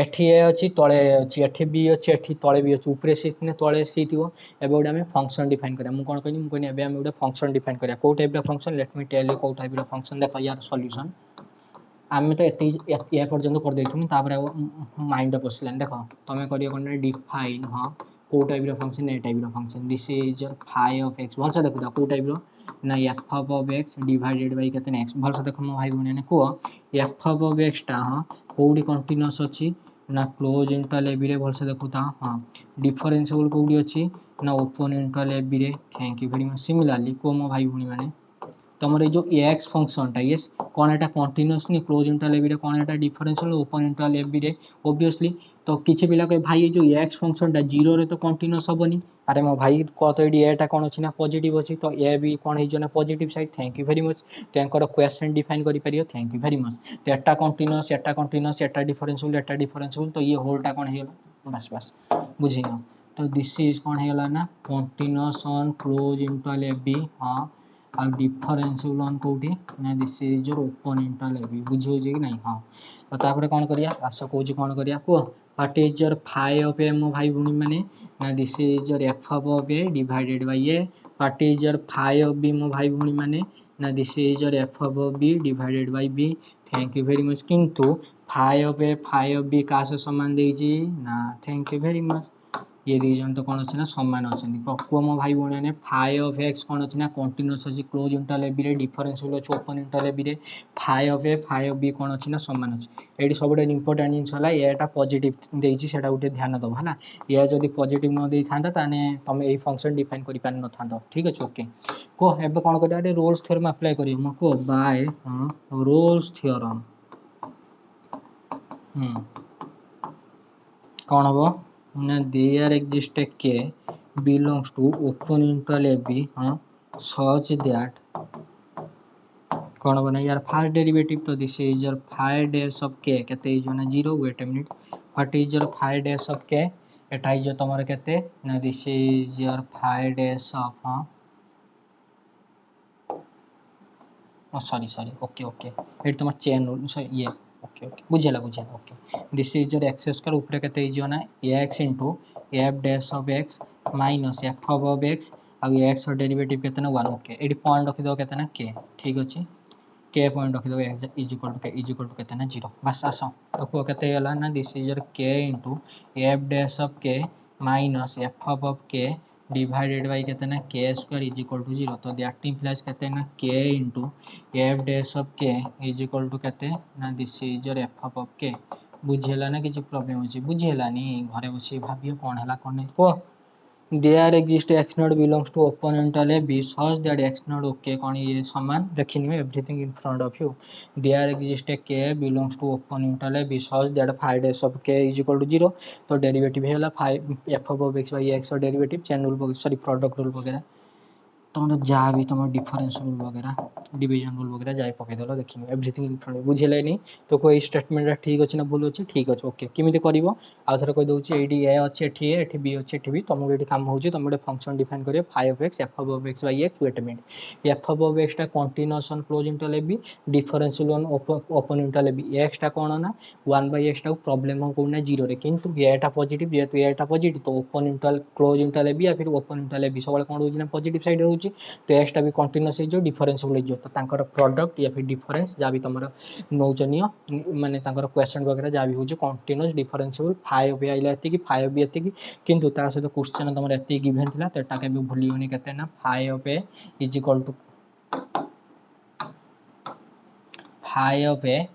एठी ए अछि तळे अछि एठी बी अछि एठी तळे बी अछि ऊपरे सी ने तळे सी थिवो एबे ओडा हम फंक्शन डिफाइन करिया मु कोन कहनी मु कहनी एबे हम ओडा फंक्शन डिफाइन करिया को टाइप रो function let me tell you को टाइप रो फंक्शन देखो यार सॉल्यूशन आमे तो एते ए पर्यंत कर देइथुनी तापर माइंड पसलान देखो तमे करियो कोन डिफाइन हां को टाइप रो फंक्शन ए टाइप रो function this is phi of x भल से देखो को टाइप रो ना f ऑफ x डिवाइडेड बाय केतन x भल से देखो मो भाई बहन ने को f ऑफ x टा हां कोडी कंटीन्यूअस अछि ना क्लोज इंटरवल ए बी रे भल से देखो ता हां डिफरेंशिएबल कोडी अछि ना ओपन इंटरवल ए बी रे thank you very much similarly को मो भाई बहन माने तमरे जो एक्स फंक्शन टा यस कोन एटा कंटीन्यूअस नि क्लोज इंटरवल ए बी रे कोन एटा डिफरेंशियल ओपन इंटरवल ए बी रे ऑब्वियसली तो किछि पिला के भाई जो एक्स फंक्शन टा 0 रे तो कंटीन्यूअस होबनी अरे मो भाई को तो एडी एटा कोन अछि ना पॉजिटिव अछि तो ए बी कोन हे जो ना positive side thank you very much tanker question define करि परियो थैंक यू वेरी मच तो एटा कंटीन्यूअस एटा डिफरेंशियल तो ये होल टा कोन हे बस बस बुझी ना तो दिस इज कोन हे गला ना continuous on close interval A B हां और डिफरेंशिएबल ऑन कोठी ना this is your open interval A B बुझी हो जे कि नहीं हां तो तापर कोन करिया आशा कहूची कोन करिया को what is your phi of A मो भाई भुनी माने ना this is your F of A divided by A what is your phi of B मो भाई भुनी माने ना this is your F of B divided by B thank you very much किंतु phi of A phi of B का सह समान देइछि ना थैंक यू वेरी मच ये दी जन तो कौन अच्छे ना समान अच्छे कुह मो भाई भाई मैंने फाइ ऑफ एक्स कौन अच्छे ना कंटिन्यूअस अच्छी क्लोज इंटरवल ए बी डिफरेंशियल अच्छे open interval A B phi of A phi of B कौन अच्छे ना समान अच्छे ये सब इंपोर्टाट जिन है पॉजिटिव देइछि सेटा गोटे ध्यान दब है या जब पॉजिटिव न दे था तुम यही फंक्शन डिफाइन कर पार न था ठीक अच्छे ओके कह एबे कौन कर रोल्स थ्योरम अप्लाई कर कह बाय रोल्स थ्योरम कौन हम ना there exist a k belongs to open interval ab such that कौन बना यार फर्स्ट डेरिवेटिव तो this is your phi dash of k केते इज ना 0 wait a minute what is your phi dash of k एटा is तमर केते ना this is your phi dash of sorry sorry okay okay एट तुम chain rule ये okay okay बुझेला बुझेला okay this is your x square ऊपर केते इज ना x into f dash of x minus f ऑफ x आ x और डेरिवेटिव केते ना 1 ओके एडी पॉइंट रखि दो केते ना k ठीक अछि k पॉइंट रखि दो x is equal to k is equal to केते ना 0 बस आसो तो को केते होला ना this is your k into f dash of k minus f of k divided by केते ना k square is equal to 0 तो दैट इंप्लाइज केते ना k into f dash of k is equal to केते ना this is your f of k बुझेला ना किछि प्रॉब्लम होछि बुझेलानी घरे बसी भाबियो कोन हला कोन नै को there exist x naught belongs to open interval a b such that x naught okay कौन ये समान देखिए everything in front of you there exist a k belongs to open interval a b such that phi dash of k is equal to 0 तो derivative है phi f of x by x और derivative chain rule sorry product rule वगैरह तुम जहाँ भी तुम difference rule वगैरह division rule वगैरह जाए पकईदेल देखिए एवरीथिंग इन फ्रंट बुझेगा नहीं तो कोई स्टेटमेंट ठीक अच्छे ना भूल अच्छे ठीक अच्छे ओके किमिति कर आउ थे कहीदे ये अच्छे ये बी अच्छे ये तुमको ये कम हो तुम गोटे फंक्शन डिफाइन कर phi of x F of x by x wait minute F of एक्सटा continuous on close interval A B differential on open interval A B एक्सटा कौन ना 1 बाई एक्सटा प्रॉब्लम हो कौन ना 0 किंतु एटा पॉजिटिव जेहेतु एटा पॉजिटिव तो ओपन इंटरवल क्लोज इंटरवल ए बी या फिर ओपन इंटरवल ए बी सब कौन हो पॉजिटिव साइड हो तो एक्सटा भी कंटिन्यूअस हो डिफरेंशियल हो तो तांकर प्रोडक्ट या फिर डिफरेंस जहाँ भी तुम नौच नियो माने तांकर क्वेश्चन वगैरह जहाँ भी हो कंटिन्यूअस डिफरेंशियल फाइ ऑफ ए आइला एति फाइ ऑफ बी एति किंतु ता सहित क्वेश्चन तुम एति गिवन थिला तो एटा केबे भूलियोनी केते ना phi of a is equal to phi of a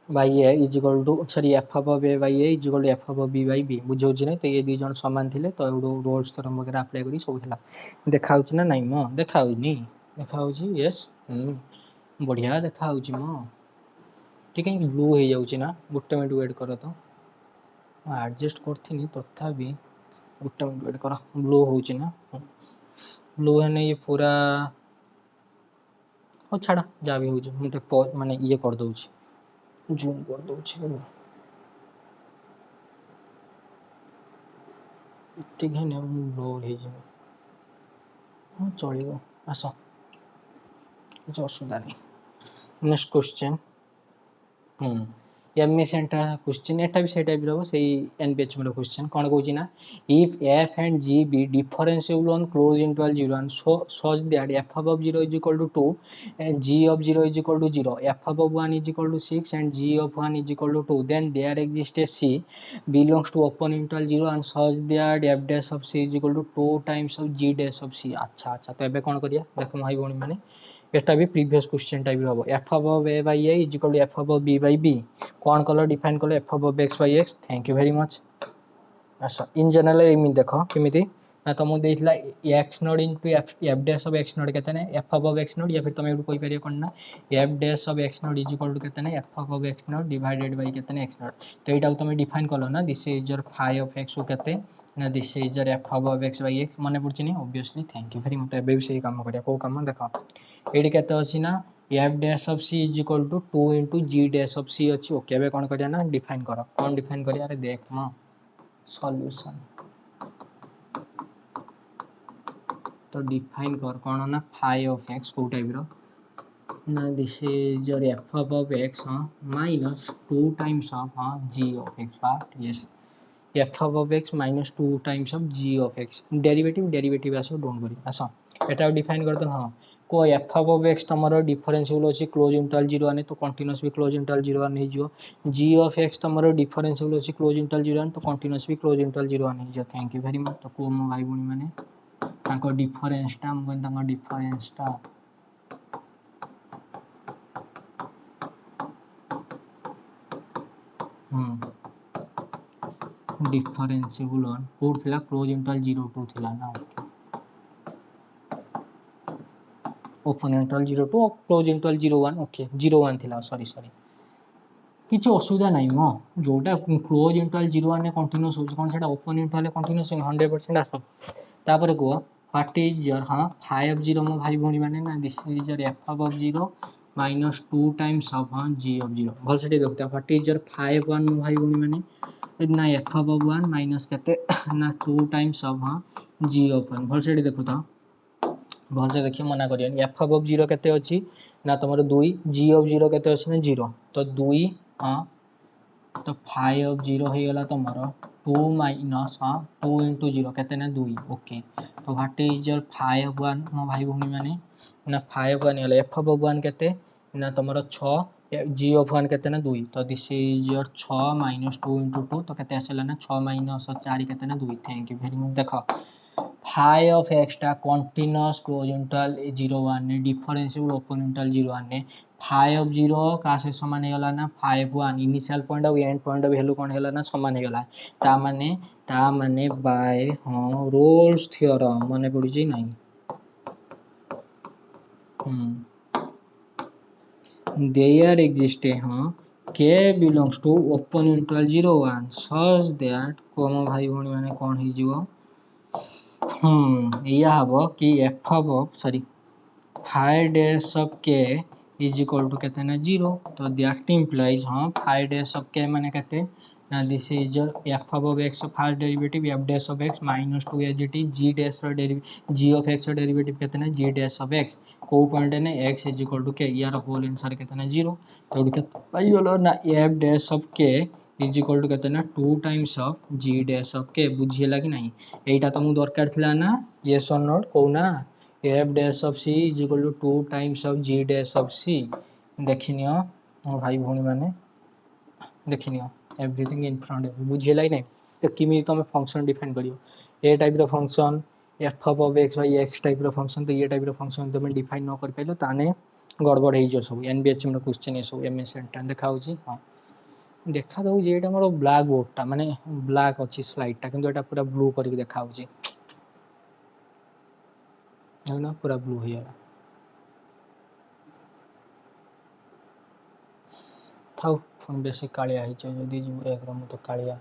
by a is equal to sorry f of a by a is equal to F of b by b बुझौ नै तो ये दी जन समान थिले तो रोल्स थ्योरम वगैरह अप्लाई करी सब थिला देखा होछि ना नहीं म देखा होइनी देखा होछि यस बढ़िया देखा होछि म ठीक है ब्लू हो जाउछि ना गोटे मिनट वेट कर तो एडजस्ट करथिनी तथापि गोटे मिनट वेट कर ब्लू होछि ना ब्लू है नहीं ये पूरा हो छाड़ा जा भी होछि मुझे माने ये कर दोछि जूम कर दोछि ठीक है ना ब्लू हो जाए हाँ चलो आस कुछ असुविधा नहीं next question MA centre question एटा भी से टाइप रो सेही एनपीएच में क्वेश्चन कोन कहूची ना if f and g be differentiable on closed interval 0 and such that f above 0 is equal to 2 and g of 0 is equal to 0 f above 1 is equal to 6 and g of 1 is equal to 2 then there exists a c belongs to open interval 0 and such that f dash of c is equal to 2 times of g dash of c अच्छा अच्छा तो एबे कोन करिया देखो भाई भौणी माने एटा भी प्रीवियस क्वेश्चन टाइप हम f above a by a is equal to f above b by b कौन कल डिफाइन कल f above x by x thank you very much अच्छा इन जनरल एमि देख केमिति ना तुमको देइथिला x not into f dash of x not केते ना एफ अबव एक्स नॉट या फिर तुम एटू कहि परियो कोन ना F dash of x not is equal to केते ना f above x naught divided by केते ना एक्स नॉट तो एटा तुम डिफाइन कलो ना this is your phi of x को केते ना this is your f above x by x माने पड़छि नि obviously thank you very much एबे भी सही काम करिया को काम देखो एडी केते अछि ना F dash of c is equal to 2 into g dash of c अछि ओके एबे कोन करिया ना डिफाइन करो कोन डिफाइन करिया अरे देख म सॉल्यूशन तो डिफाइन कर कौन ना फाइ ऑफ एक्स को टाइप रो ना this is your F of x minus 2 times of g of x yes f of x minus 2 times of g of x derivative derivative आसो डोंट वरी आसो एटा define करते हाँ को f of x तुमर differentiable अछि close interval 0 1 तो continuous भी क्लोज इंटरवल 0 1 हो जी ऑफ एक्स तुमर डिफरेंशिएबल अछि क्लोज इंटरवल 0 1 तो कंटीन्यूअस भी क्लोज इंटरवल 0 1 हो थैंक यू वेरी मच तो को मो भाई भणी माने ताको डिफरेंस टा हम ताको डिफरेंस टा डिफरेंशिएबल ऑन कोड थिला क्लोज इंटरवल 0 2 थिला ना open interval 0 2 close interval 0 1 okay 0 1 थिला सॉरी सॉरी किसी असुविधा नहीं मो जोटा क्लोज इंटरवल 0 1 ने कंटीन्यूअस हो कोन सेटा ओपन इंटरवल कंटीन्यूअस 100% आसो तापर को व्हाट इज योर हां 5 0 मो भाई भणी माने ना this is your F of 0 minus 2 times of हां जी ऑफ 0 भल सेठी देखता व्हाट इज योर 5 1 मो भाई भणी माने ना एफ ऑफ 1 माइनस केते ना 2 टाइम्स ऑफ हां जी ऑफ 1 भल सेठी देखुता भल से देखिए मना करियन एफ ऑफ 0 केते अछि ना तमरो 2 जी ऑफ 0 केते अछि ना 0 तो 2 हां तो 5 ऑफ 0 हो गला तमरो 2 माइनस हां 2 into 0 केते ना 2 ओके तो व्हाट इज योर 5 ऑफ 1 मो भाई भूमि माने ना 5 1 गला एफ ऑफ 1 केते ना तमरो 6 जी ऑफ 1 केते ना 2 तो this is your 6 minus 2 into 2 तो केते आसेला ना 6 माइनस 4 केते ना 2 थैंक यू वेरी मच देखो phi of x टा continuous close interval 0 1 ने differentiable open interval 0 1 ने phi of 0 का से समान हे गला ना phi of 1 initial point और end point वैल्यू कोन हेला ना समान हे गला ता माने बाय हां रोल्स थ्योरम माने पड़ी जे नहीं there exist हां k belongs to open interval 0 1 such that कोन भाई भणी माने कोन हे जिवो या हबो कि f of sorry phi dash of k is equal to कहते हैं ना 0 तो that implies हाँ phi dash of k माने कहते हैं ना this is your f of x first derivative f dash of x minus 2 as it is g dash of derivative g of x derivative कहते हैं ना g dash of x को point है ना x is equal to k यार whole answer कहते हैं ना 0 तो उनके भाई बोलो ना f dash of k is equal to कहते हैं ना 2 times of g dash of k बुझिएला कि नहीं एटा तुमको दरकार थिला ना yes or not को ना f dash of c is equal to 2 times of g dash of c देखिनियो मोर भाई भौणी माने देखिनियो एवरीथिंग इन फ्रंट बुझिएला कि नहीं तो किमी तुम फंक्शन डिफाइन करियो ए टाइप रो function f of x by x type रो फंक्शन तो ये टाइप रो फंक्शन तुम डिफाइन न कर पाइलो ताने गड़बड़ हे जो सब एनबीएचएम रो क्वेश्चन ए सब एमएस सेंटर देखाउ छी हां देखा दउ जे एटा मोर ब्लैक बोर्ड टा माने ब्लैक अछि स्लाइड टा किंतु एटा पूरा ब्लू करके देखाउ छी ना पूरा ब्लू हो गया थाउ फोन बेसी कालिया है जदि एक रम तो कालिया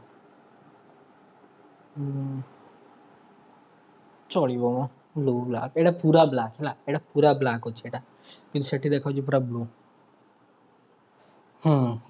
चलिबो मो ब्लू ब्लैक एटा पूरा ब्लैक हैला एटा पूरा ब्लैक अछि एटा किंतु सेठी देखौ जे पूरा ब्लू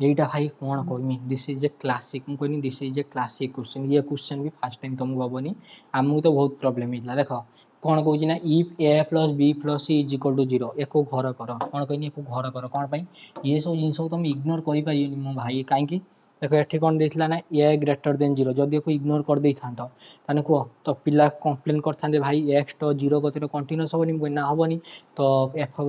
एटा भाई कोन कहमी दिस इज ए क्लासिक मु कहनी this is a classic question ये क्वेश्चन भी फर्स्ट टाइम तुमको बबनी हमहु तो बहुत प्रॉब्लम हिला देखो कोन कहू ना इफ a + b + c = 0 एको घर कर कोन कहनी एको घर कर कोन पई ये सब जिंस तुम इग्नोर करि पाइयोनी मो भाई काहे कि देखो एठी कोन देथिला ना a ग्रेटर देन 0 जदि एको इग्नोर कर देई थांतो ताने को तो पिला कंप्लेन करथांदे भाई x तो 0 गतिर कंटीन्यूअस होबनी ना होबनी तो f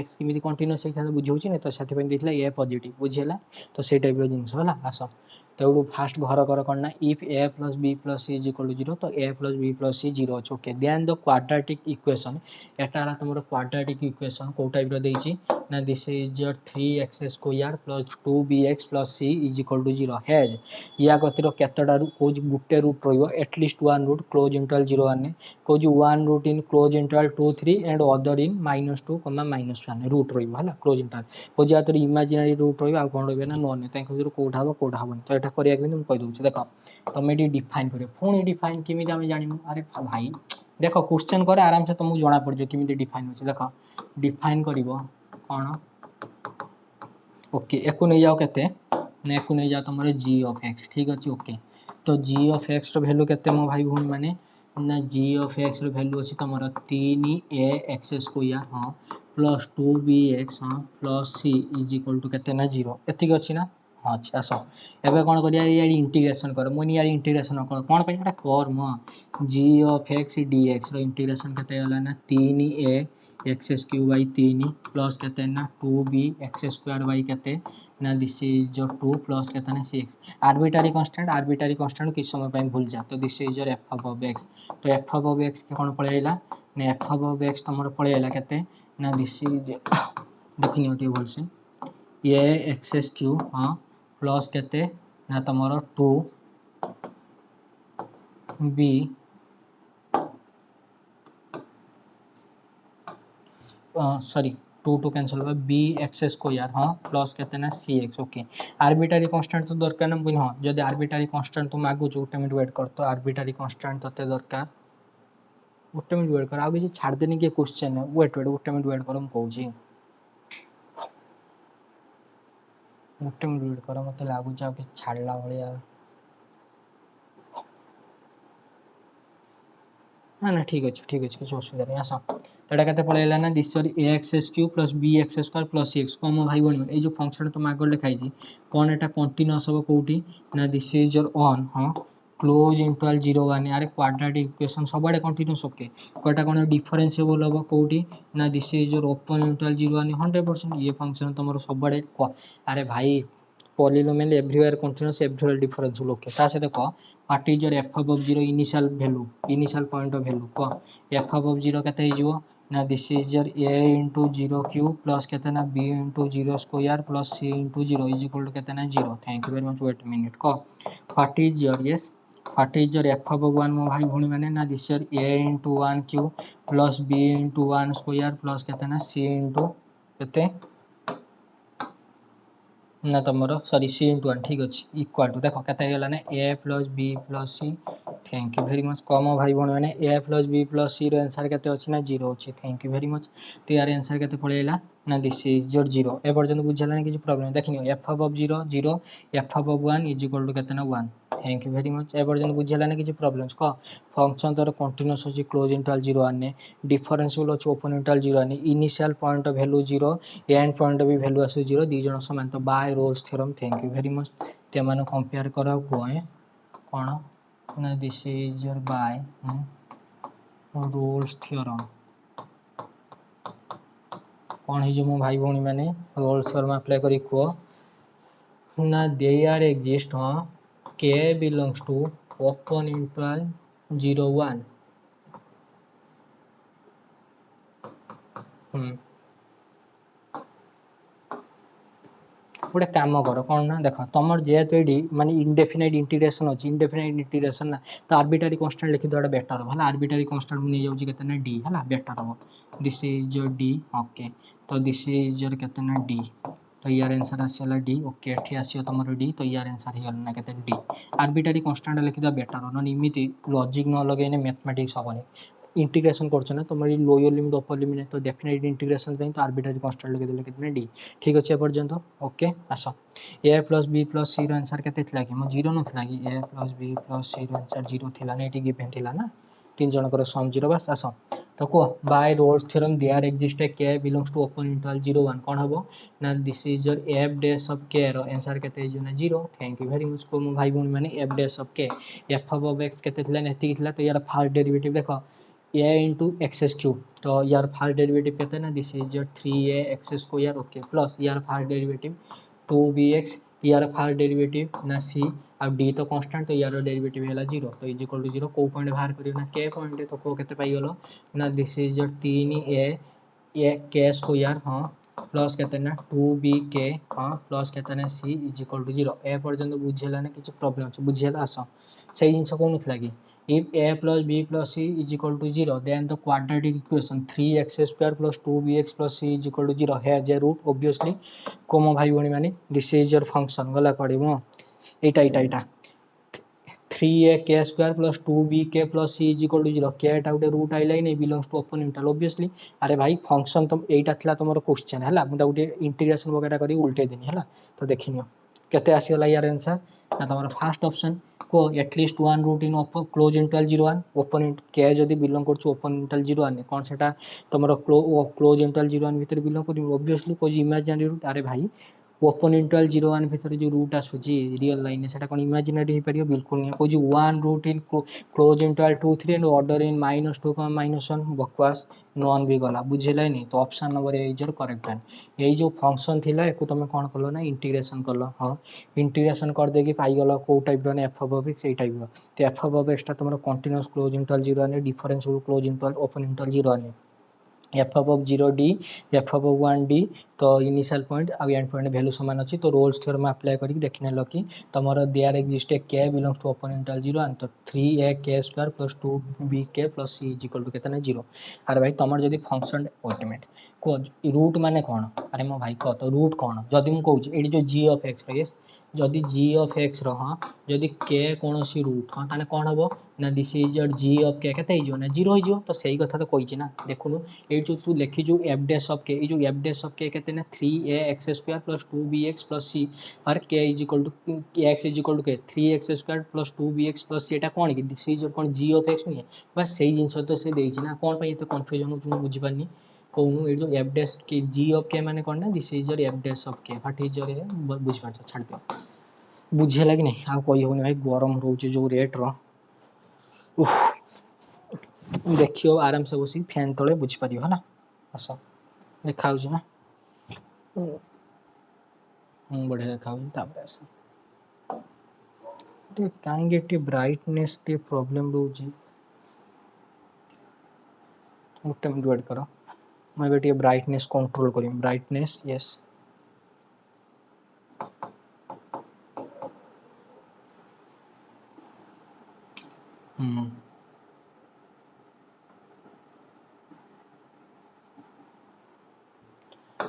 x किमिति कंटीन्यूअस हेथांदे बुझौछि ने तो साथि पई देथिला a पॉजिटिव बुझियला तो से टाइप रो जिंस होला आसो तो फास्ट घर कर करना इफ a + b + c = 0 तो a + b + c 0 अछि okay then the quadratic equation एटा हला तमरो क्वाड्रेटिक इक्वेशन को टाइप रो देछि ना this is your 3x² + 2bx + c = 0 has या कतिर केतडा कोज गुटे रूट रहइबो at least one root close interval 0 1 ने कोज one root in close interval 2 3 and other in -2, -1 root रहइबो हला क्लोज इंटरवल कोज या तो इमेजिनरी रूट रहइबो आ कोन रहइबो ना नोन ताई कतिर कोठा हबो कोठा हबो तो एटा करिया कि हम कहि दउछि देखो तमे डी डिफाइन करियो फोन डिफाइन किमि हम जानिमु अरे भाई देखो क्वेश्चन करे आराम से तुमको जाना पड़ जो किमि डिफाइन होछि देखो डिफाइन करिवो कोन ओके एको नै जाओ केते ने एको नै जाओ तमरे g of x ठीक अछि ओके तो g of x रो वैल्यू केते मो भाई भून माने ना g of x रो वैल्यू अछि तमरो 3a(x²) हां + 2bx हां + c = केते ना 0 एतिक अछि ना हाँ अच्छा आस एबे कौन करिया यार इंटीग्रेशन कर मुनि यार इंटीग्रेशन कर कौन पे एटा कर म g ऑफ x dx रो इंटीग्रेशन केते होला ना 3a x cube by 3 plus केते ना 2b एक्स स्क्वायर बाई केते ना दिस इज जो 2 प्लस केते ना 6 आर्बिट्रारी कांस्टेंट किस समय पे भूल जा तो दिस इज योर f ऑफ x तो f ऑफ x के कौन पळे आइला ना f ऑफ x तमर पळे आइला केते ना दिस इज देखिनियो टी बोल से ये एक्स क्यूब हाँ प्लस केते ना तमरो 2b सॉरी 2 कैंसिल होगा बी एक्स स्क्वायर हाँ प्लस केते ना सी एक्स ओके आर्बिट्रारी कांस्टेंट तो दरकार ना बुझ हाँ जदि आर्बिट्रारी कांस्टेंट तू मागु जो गोटे मिनिट वेट कर तो आर्बिट्रारी कांस्टेंट तते दरकार गोटे मिनिट वेट कर आ किसी छाड़ देनी के क्वेश्चन है वेट गोटे मिनिट वेट कर हम कहूची गोटे मिनिट वेट कर मते लागु जा के छाड़ला भलिया ना ना ठीक अच्छे किसी असुविधा नहीं आस तो ये के पड़ेगा ना this a x cube plus b x square plus c x come भाई बन ये जो फंक्शन तुम आगे लिखाई कौन एटा कंटिन्यूअस हम कौटी ना दिस इज योर ऑन हाँ क्लोज इंटरवल 0 1 यार क्वाड्रेटिक इक्वेशन सबआडे कंटिन्यूअस ओके कोटा कौन डिफरेंशिएबल हम कौटी ना this is your open interval 0 1 100% ये फंक्शन तुम सबआडे अरे भाई polynomial everywhere continuous everywhere differentiable okay ता से देखो what is your f of 0 initial point of value को f of 0 केते हिजो ना this is your a into 0 cube plus केते ना b into 0 square plus c into 0 is equal to केते ना 0 thank you very much wait a minute को what is your yes what is your f of 1 मो भाई भौणी माने ना this is your a into 1 cube plus b into 1 square plus केते ना c into केते ना तुमर सॉरी सी इंटू वन ठीक अच्छे इक्वाल टू देख के a plus b plus c thank you very much come भाई भाई मैंने a plus b plus c answer के ना 0 अच्छे थैंक यू वेरी मच तो यार आंसर के पड़ेगा ना दिस इज योर 0 ए पर्यटन बुझेगा किसी प्रॉब्लम देखिए f of 0 0 f of 1 is equal to केतना 1 थैंक यू वेरी मच ए पर्यटन बुझेगा किसी प्रॉब्लम कह फंक्शन तर कंटिन्यूअस अच्छी क्लोज इंटरवल 0 1 डिफरेंशिएबल अच्छे open interval 0 1 initial point of value 0 end point of value आसु 0 दी जन समान तो by Rolle's theorem thank you very much ते माने कंपेयर करा कोए कोन ना this is your by Rolle's theorem कौन है जो मो भाई भौणी माने रोल्स थ्योरम अप्लाई करी को ना दे आर एग्जिस्ट हाँ के बिलोंग्स टू ओपन इंटरवल 0 1 गोटे कम कर कौन ना देख तुम जेहेतु ये माने इंडेफिनाइट इंटीग्रेशन अच्छी इंडेफिनाइट इंटीग्रेशन ना तो आर्बिट्रारी कांस्टेंट लिखिदेवा बेटर हम आर्बिट्रारी कांस्टेंट नहीं जाऊँगी केतना डी है बेटर हम this is your D okay तो दिस इज योर केतना डी तो यार आंसर आसला डी ओके एठी आसियो तुम डी तो यार आंसर हो ना केते डी आर्बिट्रारी कांस्टेंट लिखिदेवा बेटर न इमिति लॉजिक न लगेने मैथमेटिक्स हेनी इंटीग्रेशन कर तुम लोअर लिमिट अपर लिमिट तो डेफिनेट इंटीग्रेशन तो आर्बिट्रारी कांस्टेंट लिखिदेले कितने डी ठीक अच्छे पर्यंत ओके आस a plus b plus c answer केते थिला कि मो 0 नथिला कि a plus b plus c answer 0 थिला ना एटी गिवन थिला ना तीन जनकर सम 0 बस आस तो को by Rolle's theorem there exist a k belongs to open interval 0 1 कोन हबो ना this is your f dash of k रो आंसर केते जो ना 0 थैंक यू वेरी मच को मो भाई बहन माने एफ डैश ऑफ के एफ ऑफ एक्स केते थिला नेति थिला तो यार फर्स्ट डेरिवेटिव देखो a into x क्यूब तो यार फर्स्ट डेरिवेटिव कहते हैं ना this is your 3a x square okay plus यार फर्स्ट डेरिवेटिव 2bx यार फर्स्ट डेरिवेटिव ना c अब d तो कांस्टेंट तो यार डेरिवेटिव है 0 तो इज इक्वल टू 0 को पॉइंट बाहर करियो ना k पॉइंट तो को केते पाई गलो ना this is your 3a a k square हां प्लस कहते हैं ना 2bk हां प्लस कहते हैं ना c इज इक्वल टू 0 ए पर्यंत बुझेला ना किछ प्रॉब्लम छ बुझेला आस सही जिंस को नथला कि if a plus b plus c is equal to 0 then the quadratic equation 3x square plus 2bx plus c is equal to 0 has a root obviously कोमो भाई भणी माने this is your function गला पड़िबो एटा 3a square plus 2bk plus c is equal to 0 k टा उटे root आइला नै belongs to open interval obviously अरे भाई function तुम एटा थिला तमरो क्वेश्चन हला मुदा उटे इंटीग्रेशन वगैरह करी उल्टे देनी हला तो देखिनियो केते आसीला यार आंसर ना तमरो फर्स्ट ऑप्शन को at least one root in close interval 0 1 open के जदी बिलोंग करछु ओपन इंटरवल 0 1 कोन सेटा तमरो क्लोज इंटरवल 0 1 भीतर बिलोंग करी ऑब्वियसली कोई इमेजिनरी रूट अरे भाई ओपन इंटरवल 0 1 भितर जो रूट आसुची रियल लाइन सेटा कोन इमेजिनरी हो परियो बिल्कुल नहीं को 1 root in close interval 2 3 and order in -2 -1 बकवास नॉन भी गला बुझेला नहीं तो option number A is your correct answer यही जो फंक्शन थिला एको तुम कोन कलो ना इंटीग्रेशन कलो हां इंटीग्रेशन कर दे कि पाई गलो को टाइप रो एफ ऑफ एक्स ए टाइप रो तो एफ ऑफ एक्स ता तुम कंटीन्यूअस क्लोज इंटरवल 0 ने differential close interval open interval 0 ने एफ ऑफ 0 डी एफ ऑफ 1 डी तो इनिशियल पॉइंट आ एंड पॉइंट वैल्यू समान अछि तो रोल्स थ्योरम अप्लाई करके देखने लो कि तमरो there exist a k belongs to open interval 0 and तो 3a k square plus 2bk plus c is equal to केतना 0 अरे भाई तमर जदी फंक्शन ऑटोमेट को रूट माने कोन अरे मो भाई को तो रूट कोन जदी मु कहू एडी जो g ऑफ x यस जदि g ऑफ x रो हां जदि k कोनोसी रूट हां ताने कोन हबो ना this is your g of k केते हिजो ना 0 हिजो तो सही कथा तो कहिछि ना देखुनु ए जो तू लिखि जो f डैश ऑफ k ए जो f डैश ऑफ k केते ना 3ax square plus 2bx plus c और k is equal to x is equal to k 3x square plus 2bx plus c एटा कोन कि दिस इज योर कोन g of x नहीं बस सही जिंस तो से देछि ना कोन पई एते कंफ्यूजन हो तुम बुझि पानी कोनु ए जो f डैश के g ऑफ k माने कोन ना this is your f dash of k what is your बुझ पाछ छाड़ दे बुझे लगे नहीं आ कोई होनी भाई गरम रोचे जो रेट रो देखियो आराम से बसी फैन तले बुझ पारियो हला आस देखा हो ना बढ़िया देखा हो तापर आस ते काहे गेटी ब्राइटनेस के प्रॉब्लम रोजी उठे मिनट वेट करो मैं बेटी ब्राइटनेस कंट्रोल करी ब्राइटनेस यस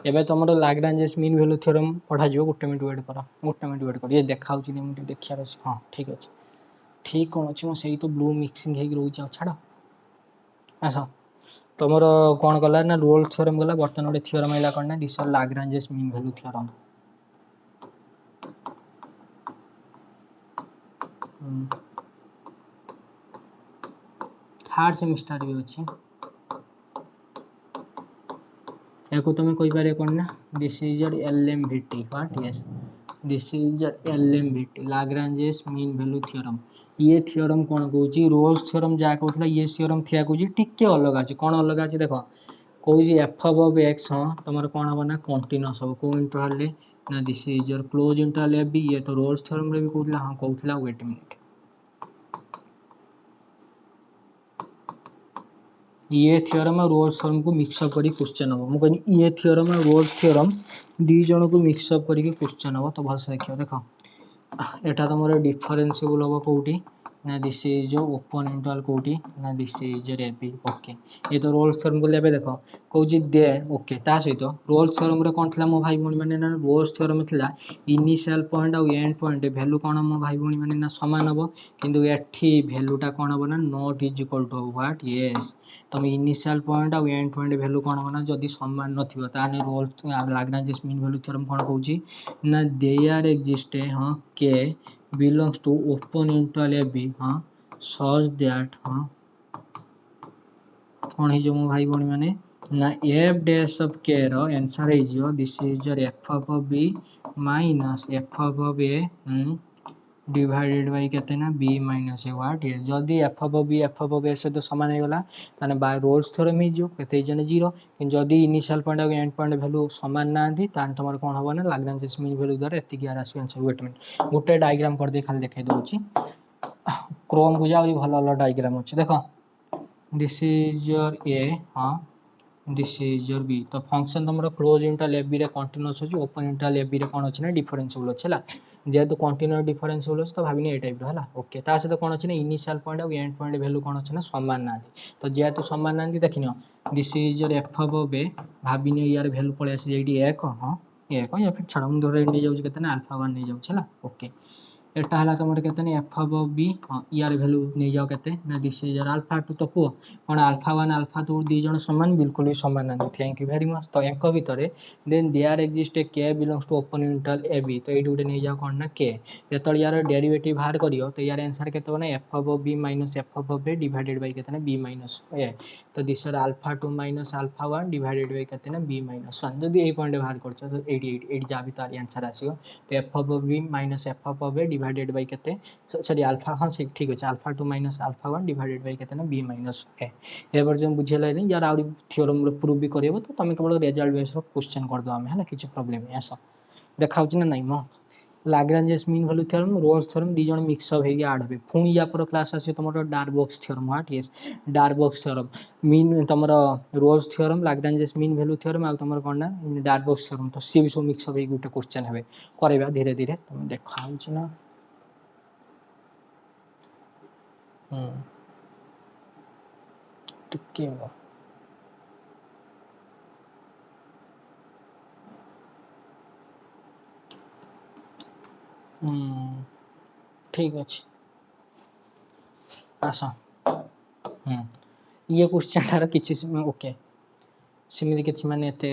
एबे तमरो लाग्रांजेस मीन वैल्यू थ्योरम पढ़ा जिवो गुटे मिनिट वेट कर ये देखाउ छी मुझे देखियार अछि हां ठीक अछि ठीक कोन अछि मो सेही तो ब्लू मिक्सिंग हे रहू छी छाड़ आसा तमरो कोन गला ना रोल थ्योरम गला बर्तन ओडे थ्योरम आइला कोन ना this Lagrange's mean value theorem third semester भी अछि एको तुम कहि पारे कोन ना this is your LMVT what yes this is your LMVT Lagrange's mean value theorem ये थ्योरम कोन कहूची रोल्स थ्योरम जा कहउतला ये थ्योरम थिया कहूची टिके अलग अछि कोन अलग अछि देखो कहूची f ऑफ x हां तमर कोन हबो ना कंटीन्यूअस हो को इंटरवल ले ना this is your close interval f b ये तो रोल्स थ्योरम रे भी कहउतला हां कहउतला वेट मिनट ये थ्योरम और रोल्स थ्योरम को मिक्स अप करी क्वेश्चन हो मु कहनी ये थ्योरम और रोल्स थ्योरम दी जण को मिक्स अप करी क्वेश्चन हो तो भलसे देखियो देखो एटा तो मोर डिफरेंशिएबल हो कोठी ना दिस इज जो ओपन इंटरवल कोठी ना this is your ab okay ये तो रोल्स थ्योरम को लेबे देखो कहूची दे ओके ता सहित रोल्स थ्योरम रे कोन थला मो भाई भणी माने ना रोल्स थ्योरम थला इनिशियल पॉइंट और एंड पॉइंट वैल्यू कोन मो भाई भणी माने ना समान हबो किंतु एठी वैल्यू टा कोन हबो ना naught is equal to what yes तुम इनिशियल पॉइंट और एंड पॉइंट वैल्यू कोन हबो ना जदी समान नथिबो ताने Rolle's Lagrange's mean value theorem कोन कहूची ना देयर एग्जिस्ट हां के belongs to open interval AB हाँ such that हाँ कौन ही जो मो भाई बणी माने ना f dash of k रो आंसर है जो this is your f of b minus f of a divided by केते ना b minus a व्हाट ये जदी f of b f of a से तो समान हे गला ताने बाय रोल्स थ्योरम ही जो केते जने 0 कि जदी इनिशियल पॉइंट और एंड पॉइंट वैल्यू समान ना दी तान तमर कोन हबो ना लाग्रांजेस मीन वैल्यू द्वारा एति की आरास आंसर वेट मिनट गोटे डायग्राम कर दे खाली देखाई दोची क्रोम को जाउ भलो भलो डायग्राम अछि देखो दिस इज योर a हां दिस इज योर b तो फंक्शन तमरो क्लोज इंटरवल ab रे कंटीन्यूअस अछि ओपन इंटरवल ab रे कोन अछि ना डिफरेंशिएबल अछि हला जे तो कंटीन्यूअस डिफरेंशिएबल अछि तो भाबिनी ए टाइप रो हला ओके ता से तो कोन अछि ना इनिशियल पॉइंट और एंड पॉइंट वैल्यू कोन अछि ना समान ना तो जे तो समान ना देखिनो this is your f of a भाबिनी यार वैल्यू पळे आसी जेडी 1 हां 1 या फिर छडम धरे नै जाउ केतना अल्फा 1 नै जाउ छला ओके एटा हला तुम केते ने एफ ऑफ बी हां यार वैल्यू नहीं जाओ केते ना दिस इज योर अल्फा 2 तो को कोन अल्फा 1 अल्फा 2 दी जण समान बिल्कुल ही समान ना थैंक यू वेरी मच तो एक भितरे then there exist a k belongs to open interval A B तो एडू नहीं जाओ कोन ना के जेतल यार डेरिवेटिव बाहर करियो तो यार आंसर केते बने f of b minus f of A divided by केते ना बी माइनस ए तो this is alpha 2 minus alpha 1 divided by केते ना बी माइनस 1 जदी ए पॉइंट बाहर करछ तो 88 8 जा भी तार आंसर आसीयो तो f of b minus f of A divided by केते सॉरी अल्फा हाँ ठीक अछि alpha 2 minus alpha 1 divided by केते ना बी माइनस ए एबर जम बुझेला नै यार आउरी थ्योरम प्रूव भी करियो तो तमे केवल रिजल्ट बेस क्वेश्चन कर दो हम है ना किछ प्रॉब्लम है ऐसा देखाउ छी ना नहीं म Lagrange mean value theorem Rolle's theorem दी जण मिक्स अप हेगी ऐड होबे फुणी या पर क्लास आसी तमरो dark box theorem what yes dark box theorem mean तमरो Rolle's theorem Lagrange mean value theorem आ तमरो कोन ना डार्क बॉक्स थ्योरम तो सी भी सब मिक्स अप हेगी गुटे क्वेश्चन हेबे करबा धीरे धीरे तमे देखाउ छी ना टिके ठीक अछि आसा ये क्वेश्चन तार किछि ओके सेମିତି କିଛି ମାନେ ଏତେ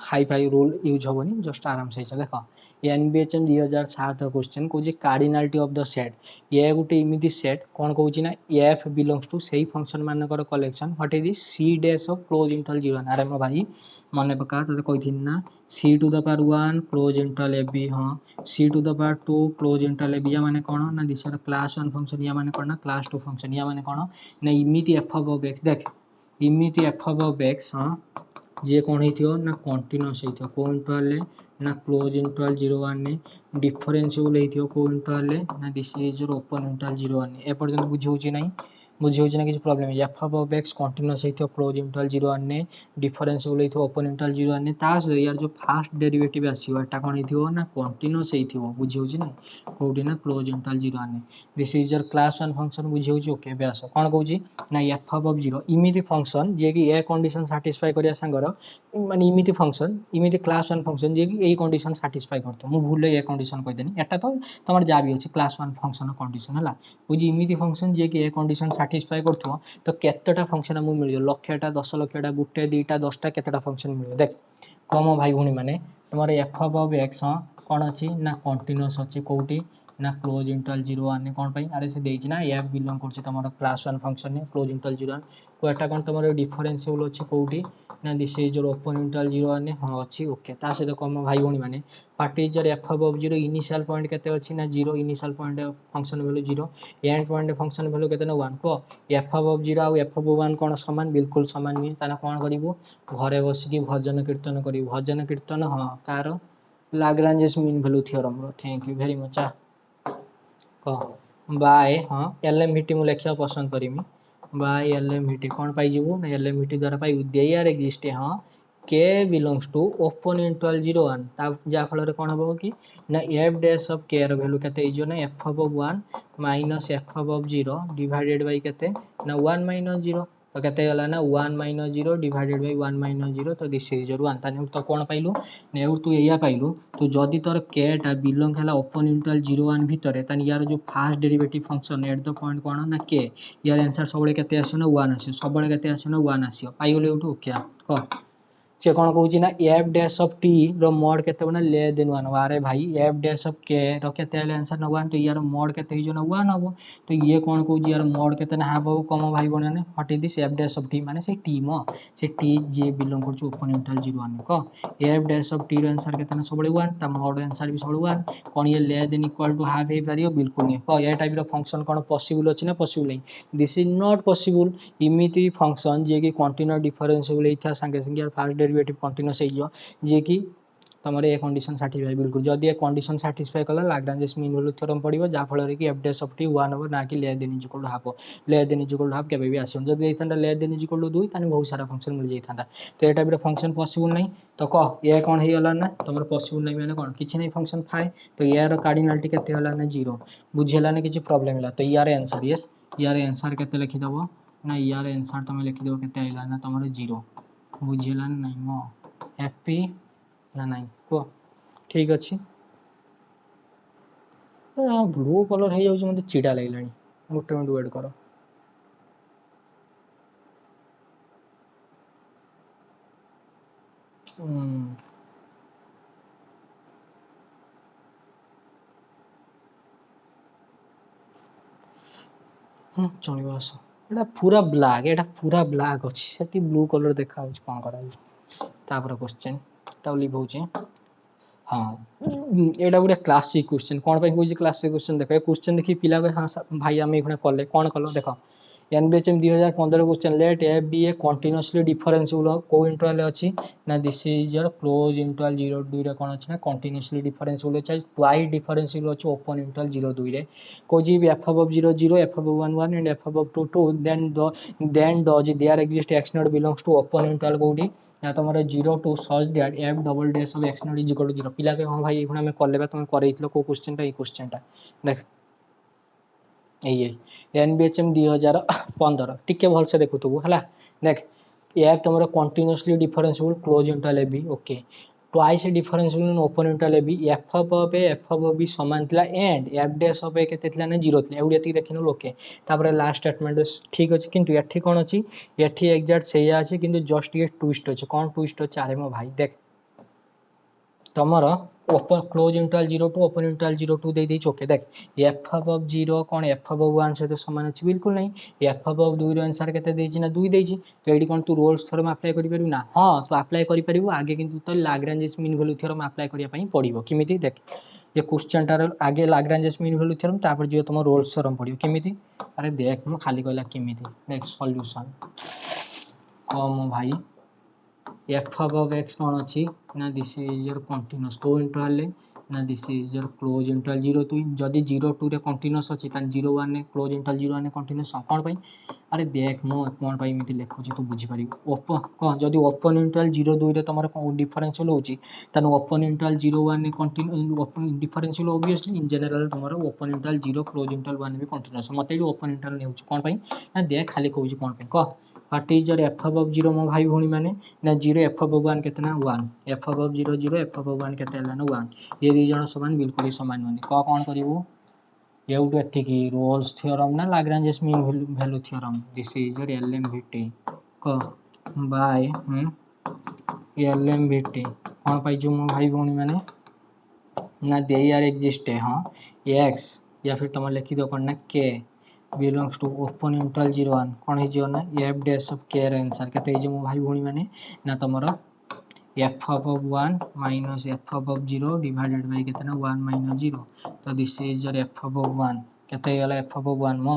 ହାଇ ଫାଇ ରୁଲ୍ ୟୁଜ୍ ହେବନି ଜଷ୍ଟ ଆରାମସେ ହେଇଯିବ ଦେଖ ଏନବିଏଚଏମ୍ 2007 क्वेश्चन କହୁଛି କାର୍ଡିନାଲିଟି ଅଫ୍ ଦ ସେଟ୍ ଏ ଗୋଟେ ଏମିତି ସେଟ୍ କ'ଣ କହୁଛି ନା ଏଫ୍ ବିଲଙ୍ଗସ୍ ଟୁ ସେଇ ଫଙ୍କସନ୍ ମାନଙ୍କର collection what is c dash of close interval 0 ଆରେ ମୋ ଭାଇ ମନେ ପକା ତତେ କହିଥିଲି ନା c to the power 1 close interval a b ହଁ c to the power 2 close interval a b ୟା ମାନେ କ'ଣ ନା ଦିଶର କ୍ଲାସ୍ 1 ଫଙ୍କସନ୍ ୟା ମାନେ କ'ଣ ନା କ୍ଲାସ୍ 2 ଫଙ୍କସନ୍ ୟା ମାନେ କ'ଣ ନା ଇମିତି ଏଫ୍ ଅଫ୍ ଏକ୍ସ ଦେଖ इमिति एफ ऑफ एक्स हाँ जे कौन होइथियो ना कंटीन्यूअस होइथियो को इंटरवल ना क्लोज इंटरवल 01 ने डिफरेंशिएबल होइथियो को इंटरवल ना this is your open interval 01 ए पर्यंत बुझी होची नाही बुझी होची ना किछ प्रॉब्लम है एफ ऑफ एक्स कंटीन्यूअस होइथियो क्लोज इंटरवल 01 ने डिफरेंशिएबल होइथियो ओपन इंटरवल 01 ने तास यार जो फर्स्ट डेरिवेटिव आसीयो एटा कोन होइथियो ना कंटीन्यूअस होइथियो बुझी होची ना कोडी ना क्लोज इंटरवल 01 ने this is your class 1 function बुझी होची ओके बेस कोन कहूची ना एफ ऑफ 0 इमिति फंक्शन जे कि ए कंडीशन सैटिस्फाई करिया संगर माने इमिति फंक्शन इमिति क्लास 1 फंक्शन जे कि ए कंडीशन सैटिस्फाई करतो मु भूल ए कंडीशन कहि देनी एटा तो तमर जा भी अछि क्लास 1 फंक्शन कंडीशन हला बुझी इमिति फंक्शन जे कि ए कंडीशन सैटिस्फाई करतो तो केतेटा फंक्शन हमु मिलियो लक्षटा 10 लक्षटा गुटे दुटा 10टा केतेटा फंक्शन मिलियो देख कम भाई भूणी माने तमर एफ ऑफ एक्स कोन अछि ना कंटीन्यूअस अछि कोठी ना क्लोज इंटरवल 01 ने कोन पई अरे से देछि ना एफ बिलोंग करछि तमरो क्लास 1 फंक्शन ने क्लोज इंटरवल 01 को एटा कोन तमरो डिफरेंशिएबल अछि कोठी ना this is your open interval 01 ने हां अछि ओके ता से तो कम भाई भूणी माने what is your F of 0 initial point केते अछि ना 0 initial point function value 0 end point function value केते ना 1 को एफ ऑफ 0 आ एफ ऑफ 1 कोन समान बिल्कुल समान नहीं ताना कोन करिवो घरे बसी की भजन कीर्तन करिवो भजन कीर्तन हां कार लाग्रांज मीन वैल्यू थ्योरम रो थैंक यू वेरी मच कह बाय हाँ एलएमवीटी मु लेखिया पसंद करिमी बाय एलएमवीटी कोन पाई जीवो ना एलएमवीटी द्वारा पाई देयर एग्जिस्ट हाँ के बिलोंग्स टू ओपन इंटरवल 01 ता जा फल रे कोन हबो कि ना F dash of k row value केते इजो ना F of 1 minus f of 0 divided by केते ना 1 माइनस 0 तो केते गला ना 1 माइनस 0 डिवाइडेड बाय 1 माइनस 0 तो दिस इज 1 ताने तो कोन पाइलु नेउ तू एया पाइलु तो जदी तोर के टा बिलोंग हला ओपन इंटरवल 01 भितरे ताने यार जो first derivative function at the point कोन ना के यार आंसर सबले केते आसी ना 1 आसी सबले केते आसी ना 1 आसी पाइगले उठू क्या क से कोन कहूची ना एफ डैश ऑफ टी रो मॉड केते बना ले देन 1 अरे भाई एफ डैश ऑफ के रो केते आले आंसर ना 1 तो यार मॉड केते हिजो ना 1 हबो तो ये कोन कहूची यार मॉड केते ना हबो कम भाई बने ने what is this f dash of t माने से टी म से टी जे बिलोंग करछ ओपन इंटरवल 01 क एफ डैश ऑफ टी रो आंसर केते ना सबले 1 त मॉड आंसर भी सबले 1 कोन ये less than equal to half हे परियो बिल्कुल नहीं क ये टाइप रो फंक्शन कोन पॉसिबल अछि ना पॉसिबल नहीं दिस इज नॉट पॉसिबल इमिति फंक्शन जे कि कंटीन्यूअस डिफरेंशिएबल इथा संगे संगे फर्स्ट डेरिवेटिव कंटीन्यूअस हे जे कि तमरे ए कंडीशन सैटिस्फाई बिल्कुल जदी ए कंडीशन सैटिस्फाई कला लाग्रांज मीन वैल्यू थ्योरम पडिबो जा फल रे कि एफ डैश ऑफ टी 1 हो ना कि less than is equal to half less than is equal to half केबे भी आसी जदी एथंडा ले देन इज इक्वल टू 2 ताने बहुत सारा फंक्शन मिल जाइथांडा तो ए टाइप रो फंक्शन पॉसिबल नहीं तो क ए कोन हे गला ना तमर पॉसिबल नहीं माने कोन किछि नहीं फंक्शन फाइ तो ए रो कार्डिनलिटी केते होला ना 0 बुझियला ना किछि प्रॉब्लम होला तो यार आंसर यस यार आंसर केते लिखि दबो ना यार आंसर तमे लिखि दबो केते आइला ना तमर 0 बुझियला नहीं मो हैप्पी ना नहीं को ठीक अछि ब्लू कलर हो जाଉଛି मते चिड़ा लागलानी गोटे मिनट वेट कर चलो आस एटा पूरा ब्लैक अच्छी सेठी ब्लू कलर देखा होची कोन करा तापर क्वेश्चन टा लिव होची हाँ एटा गोटे क्लासिक क्वेश्चन कोन पे होची क्लासिक क्वेश्चन देखो क्वेश्चन देखि पिला हाँ भाई आमे एखने कले कोन कलो देखो NBHM 2015 question let f b a continuously differential को इंटरवल अछि ना this is your close interval 0 2 रे कोन अछि ना कंटीन्यूअसली डिफरेंशियल अछि ट्वाइस डिफरेंशियल अछि ओपन इंटरवल 0 2 रे को जी f above 0 0 f above 1 1 and f above 2 2 then does there exist x not belongs to open interval कोडी ना तमरो 0 two such that f double dash of x not is equal to 0 पिला के हां भाई एखुना में करलेबा तुम करैतलो को क्वेश्चन टा ई क्वेश्चन टा देख एनबीएचएम 2015 टिके भल से देखुथबु हला देख ये तुमरो continuously differential close interval A B okay twice differential open interval A b f of b समान थिला and f dash of a केते थिला ना 0 थिला एउडी एति देखिनु ओके तापर लास्ट स्टेटमेंट ठीक अछि किंतु एठी कोन अछि एठी एग्जैक्ट सेया अछि किंतु जस्ट ये ट्विस्ट अछि कोन ट्विस्ट अछि अरे मो भाई देख तमरो open close interval 0 two open interval 0 two दे दी ओके देख एफ अबव 0 कोन एफ अबव 1 से तो समान अछि बिल्कुल नहीं एफ अबव 2 रो आंसर केते देछि ना 2 देछि तो एडी कोन तू रोल्स थ्योरम अप्लाई करि परिबु ना हां तो अप्लाई करि परिबु आगे किंतु तो Lagrange mean value theorem apply करिया पई पड़िबो किमिति देख ये क्वेश्चन टार आगे लाग्रांज मीन वैल्यू थ्योरम तापर जे तुम रोल्स थ्योरम पड़िबो किमिति अरे देख मो खाली कहला किमिति देख सॉल्यूशन कम भाई एफ above x कौन अच्छी ना दिस इज योर कंटीन्यूअस को इंटरवल ना this is your close interval 0 2 जदी 0 2 रे कंटीन्यूअस अछि तान 0 1 ने क्लोज इंटरवल 0 1 ने कंटीन्यूअस कोन पई अरे देख मो कोन पई मिति लेखुची तू बुझी पारी ओपन को जदी ओपन इंटरवल 0 2 रे तमर डिफरेंशियल होची तान ओपन इंटरवल 0 1 ने continue open differential obviously in general तमर ओपन इंटरवल 0 क्लोज इंटरवल 1 भी कंटीन्यूअस मते ओपन इंटरवल नेउची कोन पई ना देख खाली कहूची कोन पई को what is your F above 0 मो भाई भोणी माने ना 0 एफ above 1 कितना 1 एफ above 0 0 एफ above 1 केते हला ना 1 ये दी जण समान बिल्कुल ही समान नहନ୍ତି को कोन करिवो एउटो एथिकी रोल्स थ्योरम ना Lagrange mean value theorem this is your LMVT को बाय एलएमवीटी कोन पाई जो मो भाई भोणी माने ना दे आर एग्जिस्ट है हां एक्स या फिर तुम लिखि दो कोन ना के belongs to open interval 01 कोन हे जियो ना f dash of k ର आंसर केते हे मो भाई भोणी माने ना तमरो f above 1 minus f above 0 divided by केते ना 1 minus 0 तो this is your f above 1 केते गला f above 1 मो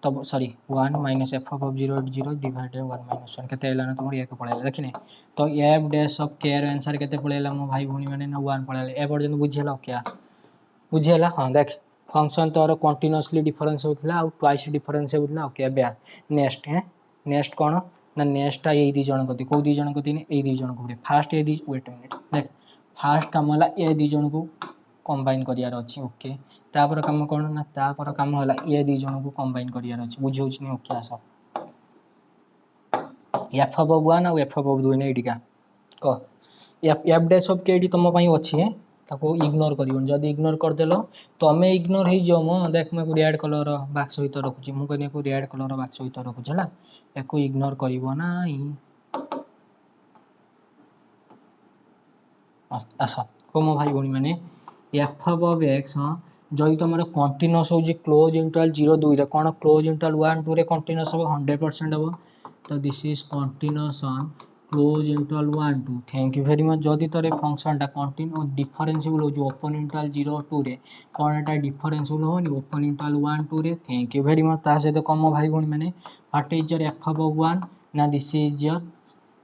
तब sorry 1 minus f above 0 0 divided 1 minus 1 केते हला ना तमरो एक पळेला देखिने तो f dash of k ର आंसर केते पळेला मो भाई भोणी माने ना 1 पळेला ए पर्यंत बुझियला क्या बुझियला हां देख फंक्शन तोर कंटीन्यूअसली डिफरेंस होतला और ट्वाइस डिफरेंस होतला ओके बे नेक्स्ट है नेक्स्ट कोन ना नेक्स्ट आ ए दी जण कति को दी जण कति ने ए दी जण को फर्स्ट ए दी वेट अ मिनिट देख फर्स्ट काम होला ए दी जण को कंबाइन करियार अछि ओके तापर काम कोन ना तापर काम होला ए दी जण को कंबाइन करियार अछि बुझियो छि ने ओके आसो एफ above 1 और एफ above 2 ने एडिका को एफ डैश ऑफ के डी तुम पई अछि है ताको इग्नोर करियोन जदी इग्नोर कर देलो तमे इग्नोर हे जो मो देख मैं रेड कलर बॉक्स सहित रखुची मु कने को रेड कलर बॉक्स सहित रखुची हला एको इग्नोर करिवो नाही आसा को मो भाई भणी माने एफ above x हां जदी तमरो कंटीन्यूअस हो जी क्लोज इंटरवल 0 2 रे कोन क्लोज इंटरवल 1 2 रे कंटीन्यूअस हो 100% हो तो this is continuous on close interval 1 2 thank you very much जदी तोरे फंक्शन टा कंटीन्यू डिफरेंशियल हो जो ओपन इंटरवल 0 2 रे कोन एटा डिफरेंशियल हो नि ओपन इंटरवल 1 2 रे थैंक यू वेरी मच ता से तो कम भाई भणी माने what is your F above 1 ना दिस इज योर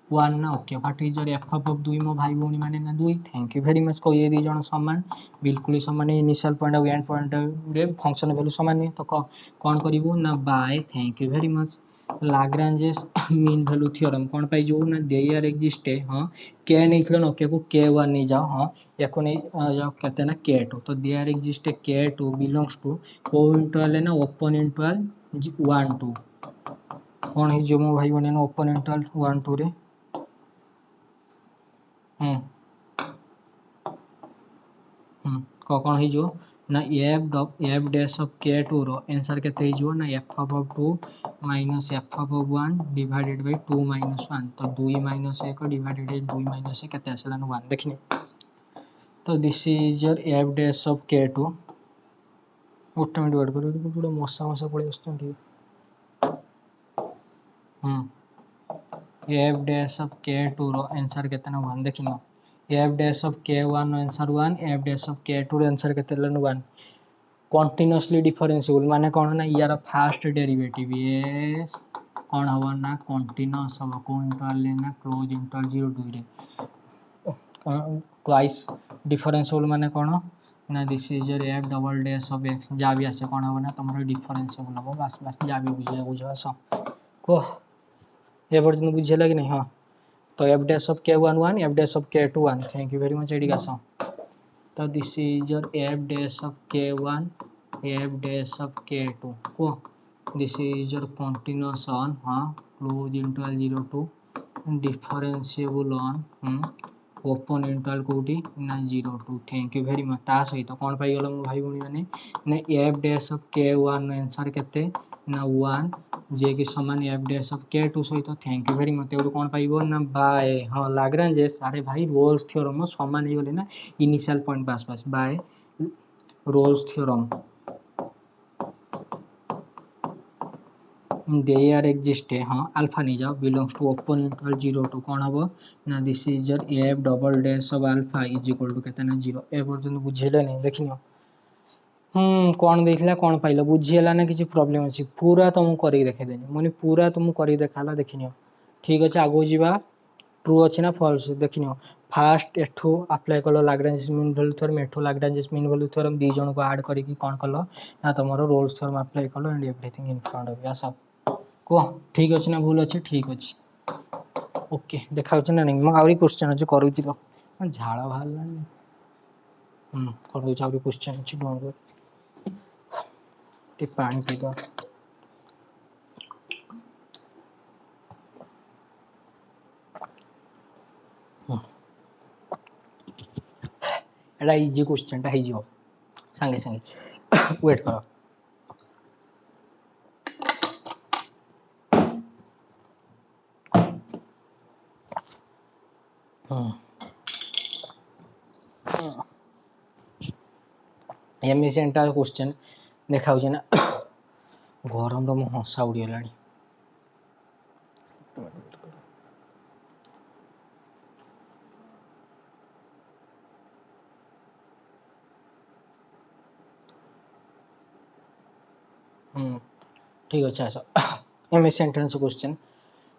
1 ना okay what is your F above 2 मो भाई भणी माने ना 2 थैंक यू वेरी मच को ये दी जण समान बिल्कुल ही समान इनिशियल पॉइंट और एंड पॉइंट रे फंक्शन वैल्यू समान नहीं तो कोन करिवो ना by thank you very much Lagrange's mean value theorem कोन पाई जो ना देयर एग्जिस्ट है हां के नहीं थलो न के को k1 नहीं जाओ हां एको नहीं जाओ कहते ना k2 तो there exist k2 belongs to को इंटरवल है ना ओपन इंटरवल 1 2 कोन है जो मो भाई बने ना ओपन इंटरवल 1 2 रे कोन है जो ना एफ डैश ऑफ k2 रो आंसर केते हे जो ना f of 2 minus f of 1 divided by 2 minus 1 तो 2 माइनस 1 डिवाइडेड बाय 2 माइनस 1 केते आसला 1 देखिने तो this is your f dash of k2 ଗୋଟେ ମିନିଟ୍ ୱେଟ୍ କରିବ ଗୋଟେ ମଶା ପଳେଇ ଆସୁଛନ୍ତି f डैश ऑफ k2 रो आंसर केते ना 1 देखिनो f डैश ऑफ k1 रो answer 1 f dash of k2 रो आंसर केते ला 1 कंटीन्यूअसली डिफरेंशिएबल माने कोन ना यार फास्ट डेरिवेटिव यस कोन हबो ना कंटीन्यूअस हबो को इंटरवल ना क्लोज इंटरवल 0 2 रे ट्वाइस डिफरेंशिएबल माने कोन ना this is your f double dash of x जा भी आसे कोन हबो ना तमरो डिफरेंशिएबल हबो बस बस जा भी बुझा सो को ये वर्जन बुझेला कि नहीं हां तो f dash of k1 1 f dash of k2 1 thank you very much एडी गासो तो this is your f dash of k1 f dash of k2 को this is your continuous on close interval 0 to differentiable on open interval कोटी ना 0 to thank you very much ता सहित कोन पाई गेलो मो भाई भणी माने ना f dash of k1 answer केते ना 1 जे कि समान f dash of k2 सहित थैंक यू वेरी मच एउ कोन पाइबो ना बाय हां लाग्रांजेस अरे भाई रोल्स थ्योरम समान हे गेले ना इनिशियल पॉइंट पास पास by Rolle's theorem there exist alpha नहीं जाओ belongs to open interval 0 to कौन हबो ना this is your f double dash of alpha is equal to केते ना 0 ए पर्यंत बुझेला नहीं देखियो कौन देखला कौन पाइलो बुझेला ना किछि प्रॉब्लम अछि पूरा तुम करी देखे देनी माने पूरा तुम करी देखाला देखिनियो ठीक अछि आगो जीवा ट्रू अछि ना फॉल्स देखिनियो फास्ट एठो अप्लाई कलो लाग्रांज मीन वैल्यू थ्योरम एठो लाग्रांज मीन वैल्यू थ्योरम दी जण को ऐड करी कि कोन कलो ना तमरो रोल्स थ्योरम अप्लाई कलो and everything in front of you सब को ठीक अछि ना भूल अछि ठीक अछि ओके देखाउ छ ना नहीं म आउरी क्वेश्चन अछि करू छी तो झाळा भालला करू छी आउरी क्वेश्चन अछि डोंट वरी टी पानी पी दो एला इजी क्वेश्चन ता हिजो संगे संगे वेट करो एमई सेंटर क्वेश्चन देखाउ छ ना गरम रो म हंसा उडी गेलानी ठीक अछि आसो एमई सेंटेंस क्वेश्चन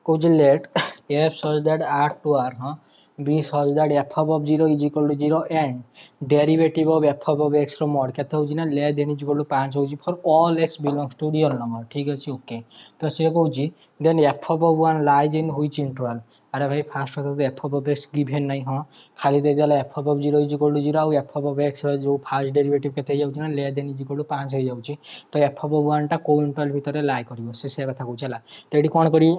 को जे late f such that r to r b such that f of 0 is equal to 0 and derivative of f of x रो mod केते होजी ना less than is equal to 5 होजी for all x belongs to real number ठीक अछि okay तो से कहूजी then f of 1 lies in which interval अरे भाई फास्ट तो f of x गिवन नहीं खाली दे देला f of 0 is equal to 0 और f of x जो फास्ट डेरिवेटिव केते जाउची ना less than is equal to 5 हो जाउची तो f of 1 टा को इंटरवल भीतर लाई करिवो से कथा कहूचला तो एडी कोन करी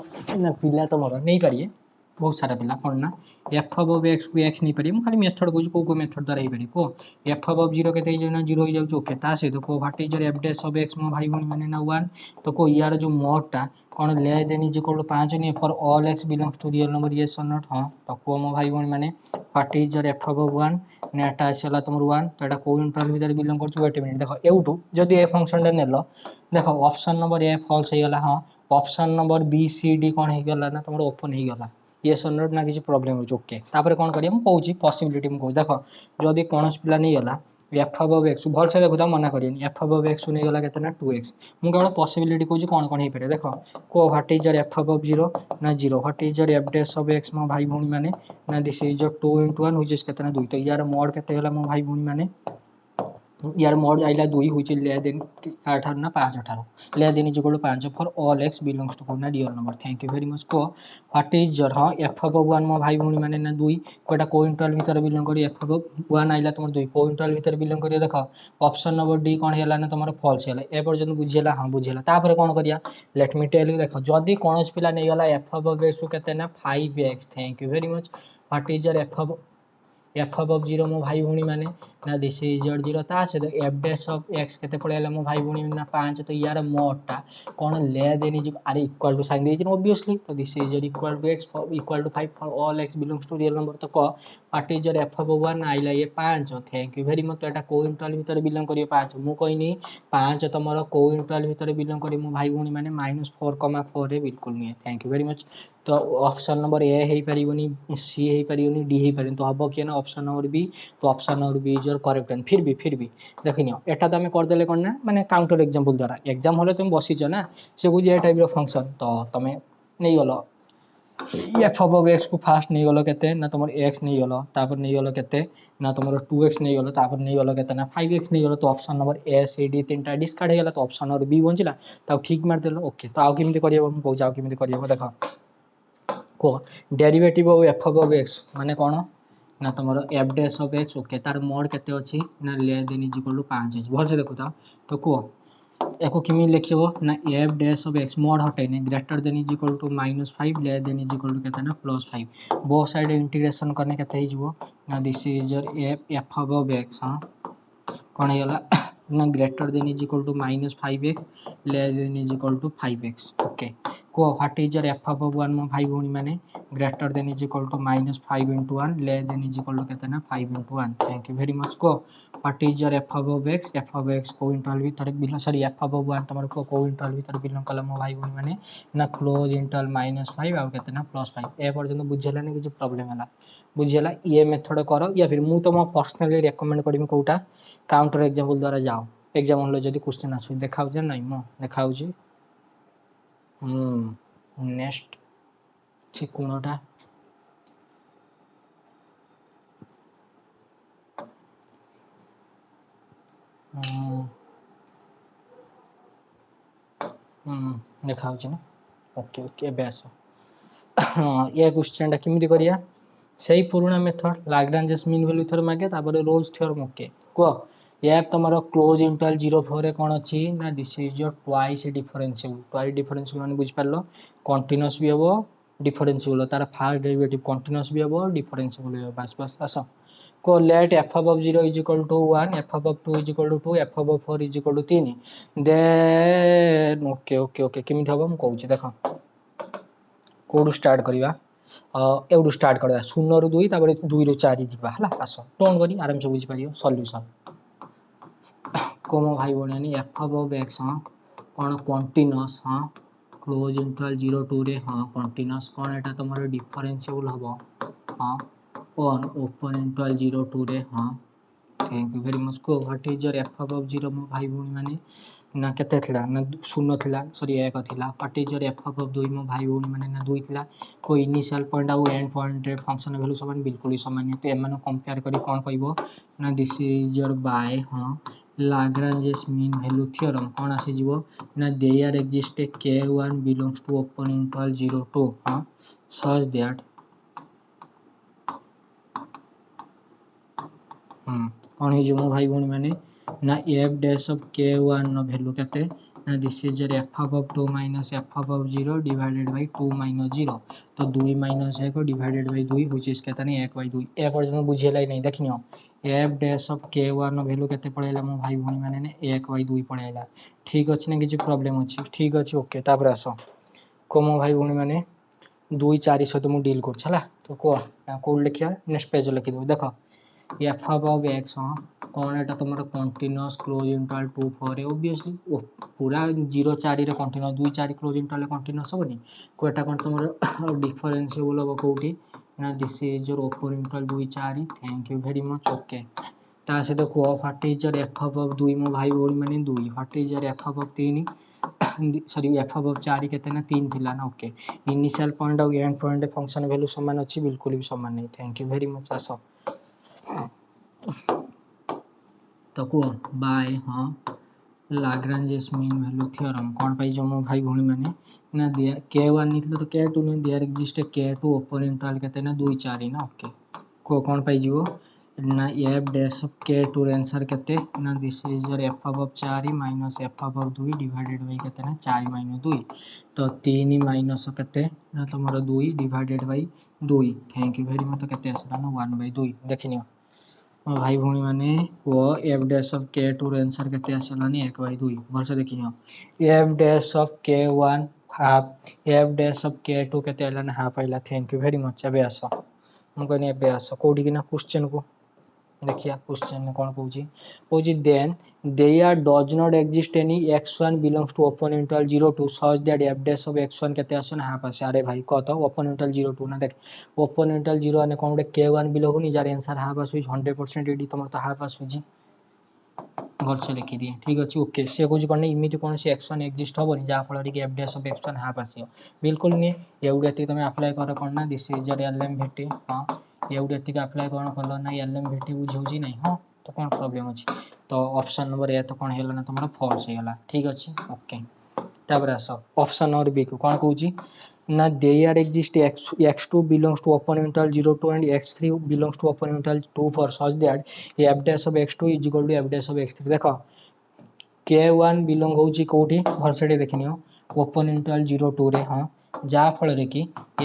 ना पिला तो मोर नहीं पारिए बहुत सारा पिला कोन ना f of x को x नहीं पारिए खाली मेथड को को मेथड द्वारा ही पारि को f of 0 केते जो ना 0 हो जाउची ओके ता से तो को what is f dash of x मो भाई बहन माने ना 1 तो को यार जो मोड टा कोन ले देन इज इक्वल टू 5 नहीं for all x belongs to real number yes और नॉट तो को मो भाई बहन माने व्हाट इज f of 1 नेटा आछला तुम 1 तो एटा को इंटरवल भीतर बिलोंग करछु वेट मिनिट देखो एउटू जदी ए फंक्शन टा नेलो देखो ऑप्शन नंबर ए फॉल्स हे गला option number b c d कोन हे गला ना तुमरो ओपन हे गला यस और नॉट ना किछि प्रॉब्लम हो ओके तापर कोन करिया म कहूची पॉसिबिलिटी म कहू देखो जदी कोनस पिला नहीं गला f of x भल से देखो ता मना करियन f of x नहीं गला केतना ना 2x मु केवल पॉसिबिलिटी कहूची कोन कोन हे परे देखो को व्हाट इज f of 0 ना 0 what is f dash of x मो भाई भौणी माने ना this is 2 into 1 which is केतना 2 तो यार मोड केते होला मो भाई भौणी माने यार मोड आइला 2 हुई ले देन 8 ना 5 18 less than is equal to 5 for all x belongs to कोना real number thank you very much को what is your f of 1 मो भाई भौणी माने ना 2 कोटा को इंटरवल भीतर बिलोंग करी f of 1 आइला तुम 2 को इंटरवल भीतर बिलोंग करी देखो ऑप्शन नंबर डी कोन हैला ना तुमरो फॉल्स हैला ए पर्यंत बुझियला हां बुझियला तापर कोन करिया लेट मी टेल यू देखो जदी कोनस पिला नै गला f of x केते ना 5x thank you very much what is your f of F of 0 मो भाई भूणी माने ना दिस इज योर 0 ता से एफ डैश ऑफ एक्स केते पळेला मो भाई भूणी ना 5 तो यार मोडटा कोन ले देनी जो अरे इक्वल टू साइन देछि ऑब्वियसली तो this is your equal to x equal to 5 for all x belongs to real number तो को what is your F of 1 आइला ये 5 थैंक यू वेरी मच एटा को इंटरवल भीतर बिलोंग करियो 5 मु कहनी 5 तमरो को इंटरवल भीतर बिलोंग करियो मो भाई भूणी माने -4,4 रे बिल्कुल नहीं थैंक यू वेरी मच तो ऑप्शन नंबर ए हे परिबनी सी हे परिबनी डी हे परिबनी तो हबो के ना ऑप्शन नंबर बी तो option number b is your correct and फिर भी देखिनियो एटा तो हमें कर देले कोन ना माने काउंटर एग्जांपल द्वारा एग्जाम होले तुम बसिछ ना से बुझे ए टाइप रो फंक्शन तो तमे नै गलो एफ ऑफ एक्स को फास्ट नहीं गलो केते ना तुमर एक्स नहीं गलो तापर नहीं गलो केते ना तुमर 2x नहीं गलो तापर नहीं गलो केते ना 5x नहीं गलो तो option number A C D तीनटा डिस्कार्ड हे गला तो ऑप्शन नंबर बी बंचिला तो ठीक मार देलो ओके तो आउ केमिति करियो हम कहू जाओ केमिति करियो देखो को derivative of f of x माने कोन ना तुमर f dash of x okay तार मोड केते अछि ना less than is equal to 5 अछि भल से देखो तो को एको किमी लिखिबो ना F dash of x mod हटे ने greater than is equal to -5 ले देन इज इक्वल टू केते ना +5 बोथ साइड इंटीग्रेशन करने केते ही जीवो ना this is your F of x हां कोन हेला ना greater than is equal to -5x less than is equal to 5x okay को what is your F of 1 मो भाई भूणी माने greater than is equal to -5 into 1 less than is equal to केते ना 5 into 1 thank you very much को what is your F of x को interval भीतर बिलोंग सॉरी एफ ऑफ 1 तमर को इंटरवल भीतर बिलोंग कला मो भाई भूणी माने ना क्लोज इंटरवल -5 आ केते ना +5 ए पर्यंत बुझेला ने किछ प्रॉब्लम हला बुझेला ये मेथड करो या फिर मु तुम पर्सनली रेकमेंड करिम कोटा काउंटर एग्जांपल द्वारा जाओ एग्जाम होलो जदी क्वेश्चन आसु देखाउ जे नै मो देखाउ जे नेक्स्ट छि कोनटा देखाउ जे ना ओके ओके बेस ये क्वेश्चन टा किमिति करिया सही पुराना method Lagrange mean value theorem मागे तापर रोल्स थ्योरम ओके को ये तमरो क्लोज इंटरवल 0 रे कोन अछि ना this is your twice differential माने बुझ पारलो कंटीन्यूअस भी हबो डिफरेंशियल तार फर्स्ट डेरिवेटिव कंटीन्यूअस भी हबो डिफरेंशियल भी हबो बस बस आसो को let f of 0 is equal to 1 f of 2 is equal to 2 f of 4 is equal to 3 then okay okay okay किमिति हबो हम कहू छी देखो कोडू स्टार्ट करिवा एवडू स्टार्ट करदा 0 रु 2 तापर 2 रु 4 जिबा हला आसो टोन करी आराम से बुझी पारियो सॉल्यूशन कोमो भाई बोलनी एफ ऑफ एक्स हां कोन कंटीन्यूअस हां क्लोज इंटरवल 0 2 रे हां कंटीन्यूअस कोन एटा तमरो डिफरेंशियल हबो हां और ओपन इंटरवल 0 2 रे हां थैंक यू वेरी मच को what is your F of 0 मो भाई बोलनी माने ना केते थिला ना 0 थिला सॉरी 1 थिला what is your F of 2 मो भाई बोलनी माने ना 2 थिला को इनिशियल पॉइंट आ एंड पॉइंट रे फंक्शन वैल्यू समान बिल्कुल ही समान तो एमानो कंपेयर करी कोन कहबो ना दिस इज योर बाय हां लाग्रांज मीन वैल्यू थ्योरम कोन आसी जीवो ना there exist a k1 belongs to open interval 0 2 हां सच दैट कोन हे जीवो भाई भूणी माने ना f डैश ऑफ k1 नो वैल्यू केते ना this is your f of 2 minus f of 0 divided by 2 minus 0 तो 2 minus 1 divided by 2 which is केते ने 1 बाय 2 ए पर्यंत बुझेला नै देखनियो f डैश ऑफ k1 नो वैल्यू केते पळेला मो भाई भूणी माने ने 1 बाय 2 पळेला ठीक अछि ना किछ प्रॉब्लम अछि ठीक अछि ओके तापर आसो को मो भाई भूणी माने 2 4 सहित मु डील कर छला तो को कोड लिखिया नेक्स्ट पेज लिखि दो देखो एफ ऑफ एक्स कौन एटा तुमर कंटीन्यूअस क्लोज इंटरवल 2 4 ऑब्वियसली पूरा 0 4 रे कंटीन्यूअस 2 4 क्लोज इंटरवल कंटीन्यूअस होबनी को एटा कोन तुमर डिफरेंशिएबल हो कोठी ना this is your open interval 2 4 thank you very much okay ता से देखो what is your F of 2 मो भाई बोल माने 2 what is your F of 3 sorry f of 4 केते ना 3 थिला ना ओके इनिशियल पॉइंट और एंड पॉइंट फंक्शन वैल्यू समान अछि बिल्कुल भी समान नहीं थैंक यू वेरी मच आसो तो को बाय हां लाग्रांज मीन वैल्यू थ्योरम कोन पाई जो मो भाई भूणी माने ना दिया k1 नितलो तो k2 ने there exist k2 open interval केते ना 2 4 ना ओके को कोन पाई जीवो ना F dash of k two रे आंसर केते ना this is your F of 4 minus f of 2 divided by केते ना 4 माइनस 2 तो 3 माइनस केते ना तमरो 2 divided by 2 thank you very much तो केते आसला ना 1 बाय 2 देखिनियो भाई भौणी माने को f dash of k two रे आंसर केते आसलानी 1 बाय 2 भलसे देखिनियो f dash of k 1 half f dash of k two केते आला ना हाफ आइला थैंक यू वेरी मच एबे आसो हम कहनी एबे आसो कोठी कि ना क्वेश्चन को देखिए क्वेश्चन में कौन पूछी then there does not exist any x1 belongs to open interval 0 2 such that f dash of x1 केते आसन हाफ आसे अरे भाई कत ओपन इंटरवल 0 2 ना देख ओपन इंटरवल 0 ने कोन k1 बिलोंग नि जार आंसर हाफ आसु 100% एडी तमर तो हाफ आसु जी भलसे लिखि दिए ठीक अछि ओके से कुछ करने इमिति कोन से x1 एग्जिस्ट होबनी जा फल कि f dash of x1 half आसियो बिल्कुल नि एउडे ती तमे अप्लाई कर कोन ना दिस इज योर एलएमवीटी हां एउडे ती अप्लाई कोन करलो ना एलएमवीटी बुझौजी नै हां तो कोन प्रॉब्लम अछि तो ऑप्शन नंबर ए तो कोन हेला ना तमरा फॉल्स हे गेला ठीक अछि ओके तापर आसो ऑप्शन नंबर बी को कोन कहूची ना there exist x2 belongs to open interval 0 2 and x3 belongs to open interval 2 for such that f dash of x2 is equal to f dash of x3 देखो k1 belong होची कोठी भरसेडी देखिनियो open interval 0 2 रे हां जा फल रे कि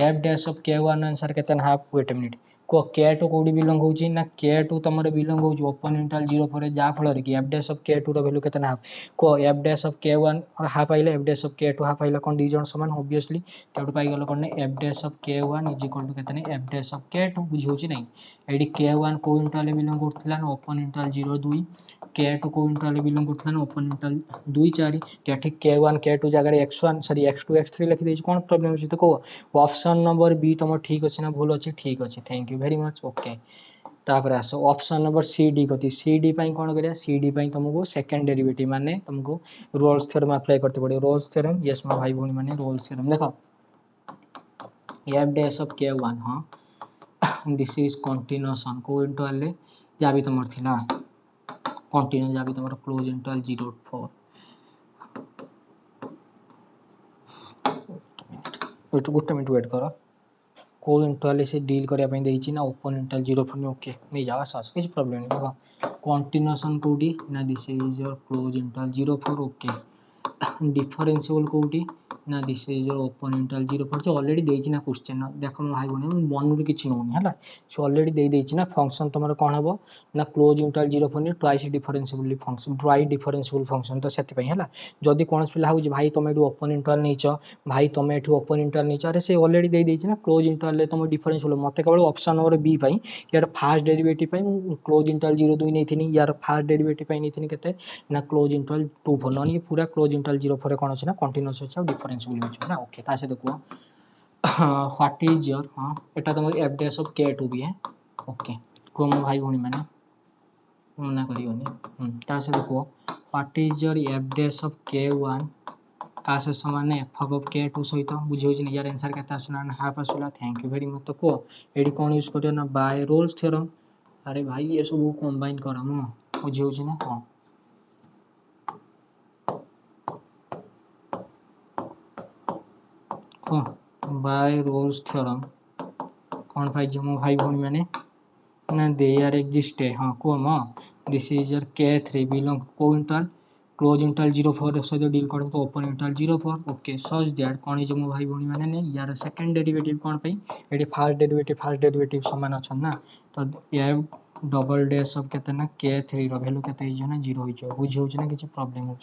f dash of k1 आंसर केतन हाफ वेट मिनिट को k2 कोडी बिलोंग होची ना k2 तमरे बिलोंग होची ओपन इंटरवल 0 पर जा फल रे कि f dash of k2 रो वैल्यू केतन हाफ को f dash of k1 और हाफ आइले f dash of k2 half आइले कोन दी जण समान ऑब्वियसली तेडू पाई गेलो कोन f dash of k1 is equal to केतने f dash of k2 बुझौची नै एडी k1 को इंटरवल बिलोंग करथला ना ओपन इंटरवल 0 2 k2 को इंटरवल बिलोंग करथला ना ओपन इंटरवल 2 4 क्या ठीक k1 k2 जगह x1 सॉरी x2 x3 लिखि देछि कोन प्रॉब्लम अछि तो को ऑप्शन नंबर बी तम ठीक अछि ना भूल अछि ठीक अछि thank you very much okay तापर आसो ऑप्शन नंबर सी डी कति सी डी पई कोन करिया सी डी पई तुमको सेकंड डेरिवेटिव माने तुमको रोल्स थ्योरम अप्लाई करते पड़े रोल्स थ्योरम यस मा भाई भौणी माने रोल्स थ्योरम देखो f dash of k1 हां दिस इज कंटीन्यूएशन को इंटरवल ले जा भी तमर थिला कंटीन्यू जा भी तमर क्लोज इंटरवल 0 4 गुटे मिनट वेट करो को इंटरवल से डील करिया पई देछि ना ओपन इंटरवल 0 4 ओके नहीं जावा सस किछ प्रॉब्लम नहीं देखो कंटीन्यूएशन कोडी ना this is your close interval 0 4 okay differential कोडी ना this is your open interval 0 4 already देछि ना क्वेश्चन देखो म भाई बने मन रे किछ नोनी हला सो ऑलरेडी दे देछि ना फंक्शन तमर कोन हबो ना close interval 0 4 twice differentiable function twice differentiable function तो सेति पई हला जदी कोनस पिला हो भाई तमे एडू ओपन इंटरवल नैचो भाई तमे एठू ओपन इंटरवल नैचो अरे से ऑलरेडी दे देछि ना क्लोज इंटरवल ले तम डिफरेंशिएबल मते केवल ऑप्शन नंबर बी पई यार फर्स्ट डेरिवेटिव पई क्लोज इंटरवल 0 2 नैथिनी यार फर्स्ट डेरिवेटिव पई नैथिनी केते ना क्लोज इंटरवल 2 4 ननी पूरा क्लोज इंटरवल 0 4 कोन अछि ना कंटीन्यूअस अछि और डिफरेंशिएबल अछि ना ओके ता से देखो व्हाट इज योर हां एटा तुम f dash of k2 भी है ओके को म भाई भौणी माने मना करियोनी ता से देखो what is your f dash of k1 का से समान है f of k2 सहित बुझियो जे यार आंसर केता सुना हाफ आसुला थैंक यू वेरी मच तो को एडी कोन यूज करियो ना बाय रोल्स थ्योरम अरे भाई ये सब कंबाइन करम बुझियो जे ना हां बाय रोल्स थ्योरम कौन पाई जमो भाई भौणी माने ना दे आर एग्जिस्ट हां को म this is your k3 belong को इंटरवल क्लोज इंटरवल 0 4 से डील करते तो open interval 0 4 okay such that कौन जमो भाई भौणी माने ने यार सेकंड डेरिवेटिव कौन पई एडी फर्स्ट डेरिवेटिव समान अछन ना तो ये डबल डैश ऑफ केते ना k3 रो वैल्यू केते हिजो ना 0 हिजो बुझियो जे ना किछ प्रॉब्लम हो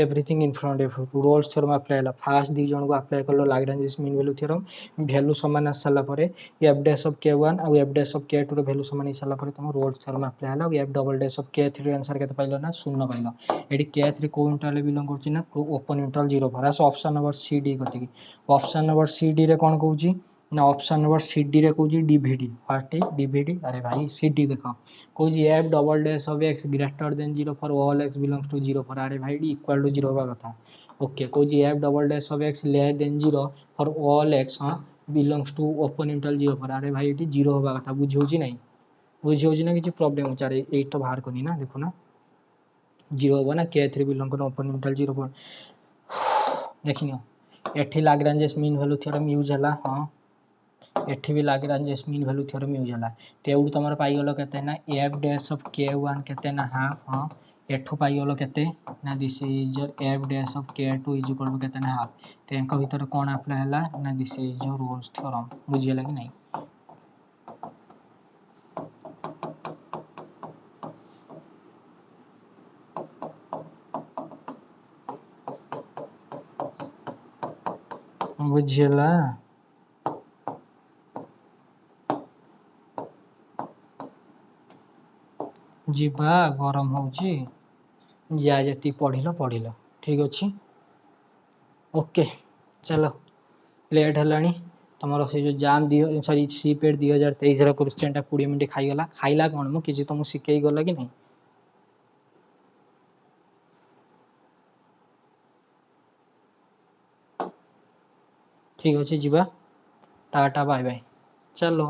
everything in front of roles theorem apply हला फर्स्ट दी जण को अप्लाई करलो Lagrange mean value theorem value समान आ साला परे f dash of k1 और f dash of k2 रो वैल्यू समान आ साला परे तुम रोल्स थ्योरम अप्लाई हला f double dash of k3 रो आंसर केते पाइलो ना 0 पाइलो एडी k3 को इंटरवल बिलोंग करछि ना ओपन इंटरवल 0 पर आस ऑप्शन नंबर सी डी कति ऑप्शन नंबर सी डी रे कोन कहूची ना ऑप्शन नंबर सी डी रे कहूची डीवीडी व्हाट इज डीवीडी अरे भाई सी डी देखो कहूची f double dash of x greater than 0 for all x belongs to 0 for अरे भाई डी इक्वल टू 0 होबा कथा ओके कहूची f double dash of x less than 0 for all x हां बिलोंग्स टू ओपन इंटरवल 0 पर अरे भाई eighty 0 होबा कथा बुझियो छी नै बुझियो छी ना किछ प्रॉब्लम हो चारे 8 तो बाहर कोनी ना देखो ना 0 होबा ना k3 बिलोंग कर ओपन इंटरवल 0 पर देखियो एठी Lagrange mean value theorem use हला हां एठी भी लागे जे मीन वैल्यू थ्योरम यूज होला तो एउड तमर पाई गलो केते ना f डैश ऑफ k1 केते ना हाफ हां एठो पाई गलो केते ना this is f dash of k2 is equal to केते ना हाफ तो एंक भीतर कोन अप्लाई होला ना दिस इज रोल्स थ्योरम बुझियला कि नहीं बुझियला जीवा गरम होउची या जति पढ़िल ठीक अछि ओके चलो लेट हलानी तमरो से जो जाम दियो सॉरी सीपेट 2023 रो क्वेश्चन टा 20 मिनिट खाइगला खाइला कोन मु किछि तुम सिखै गला कि नहीं ठीक अछि जीवा टाटा बाय बाय चलो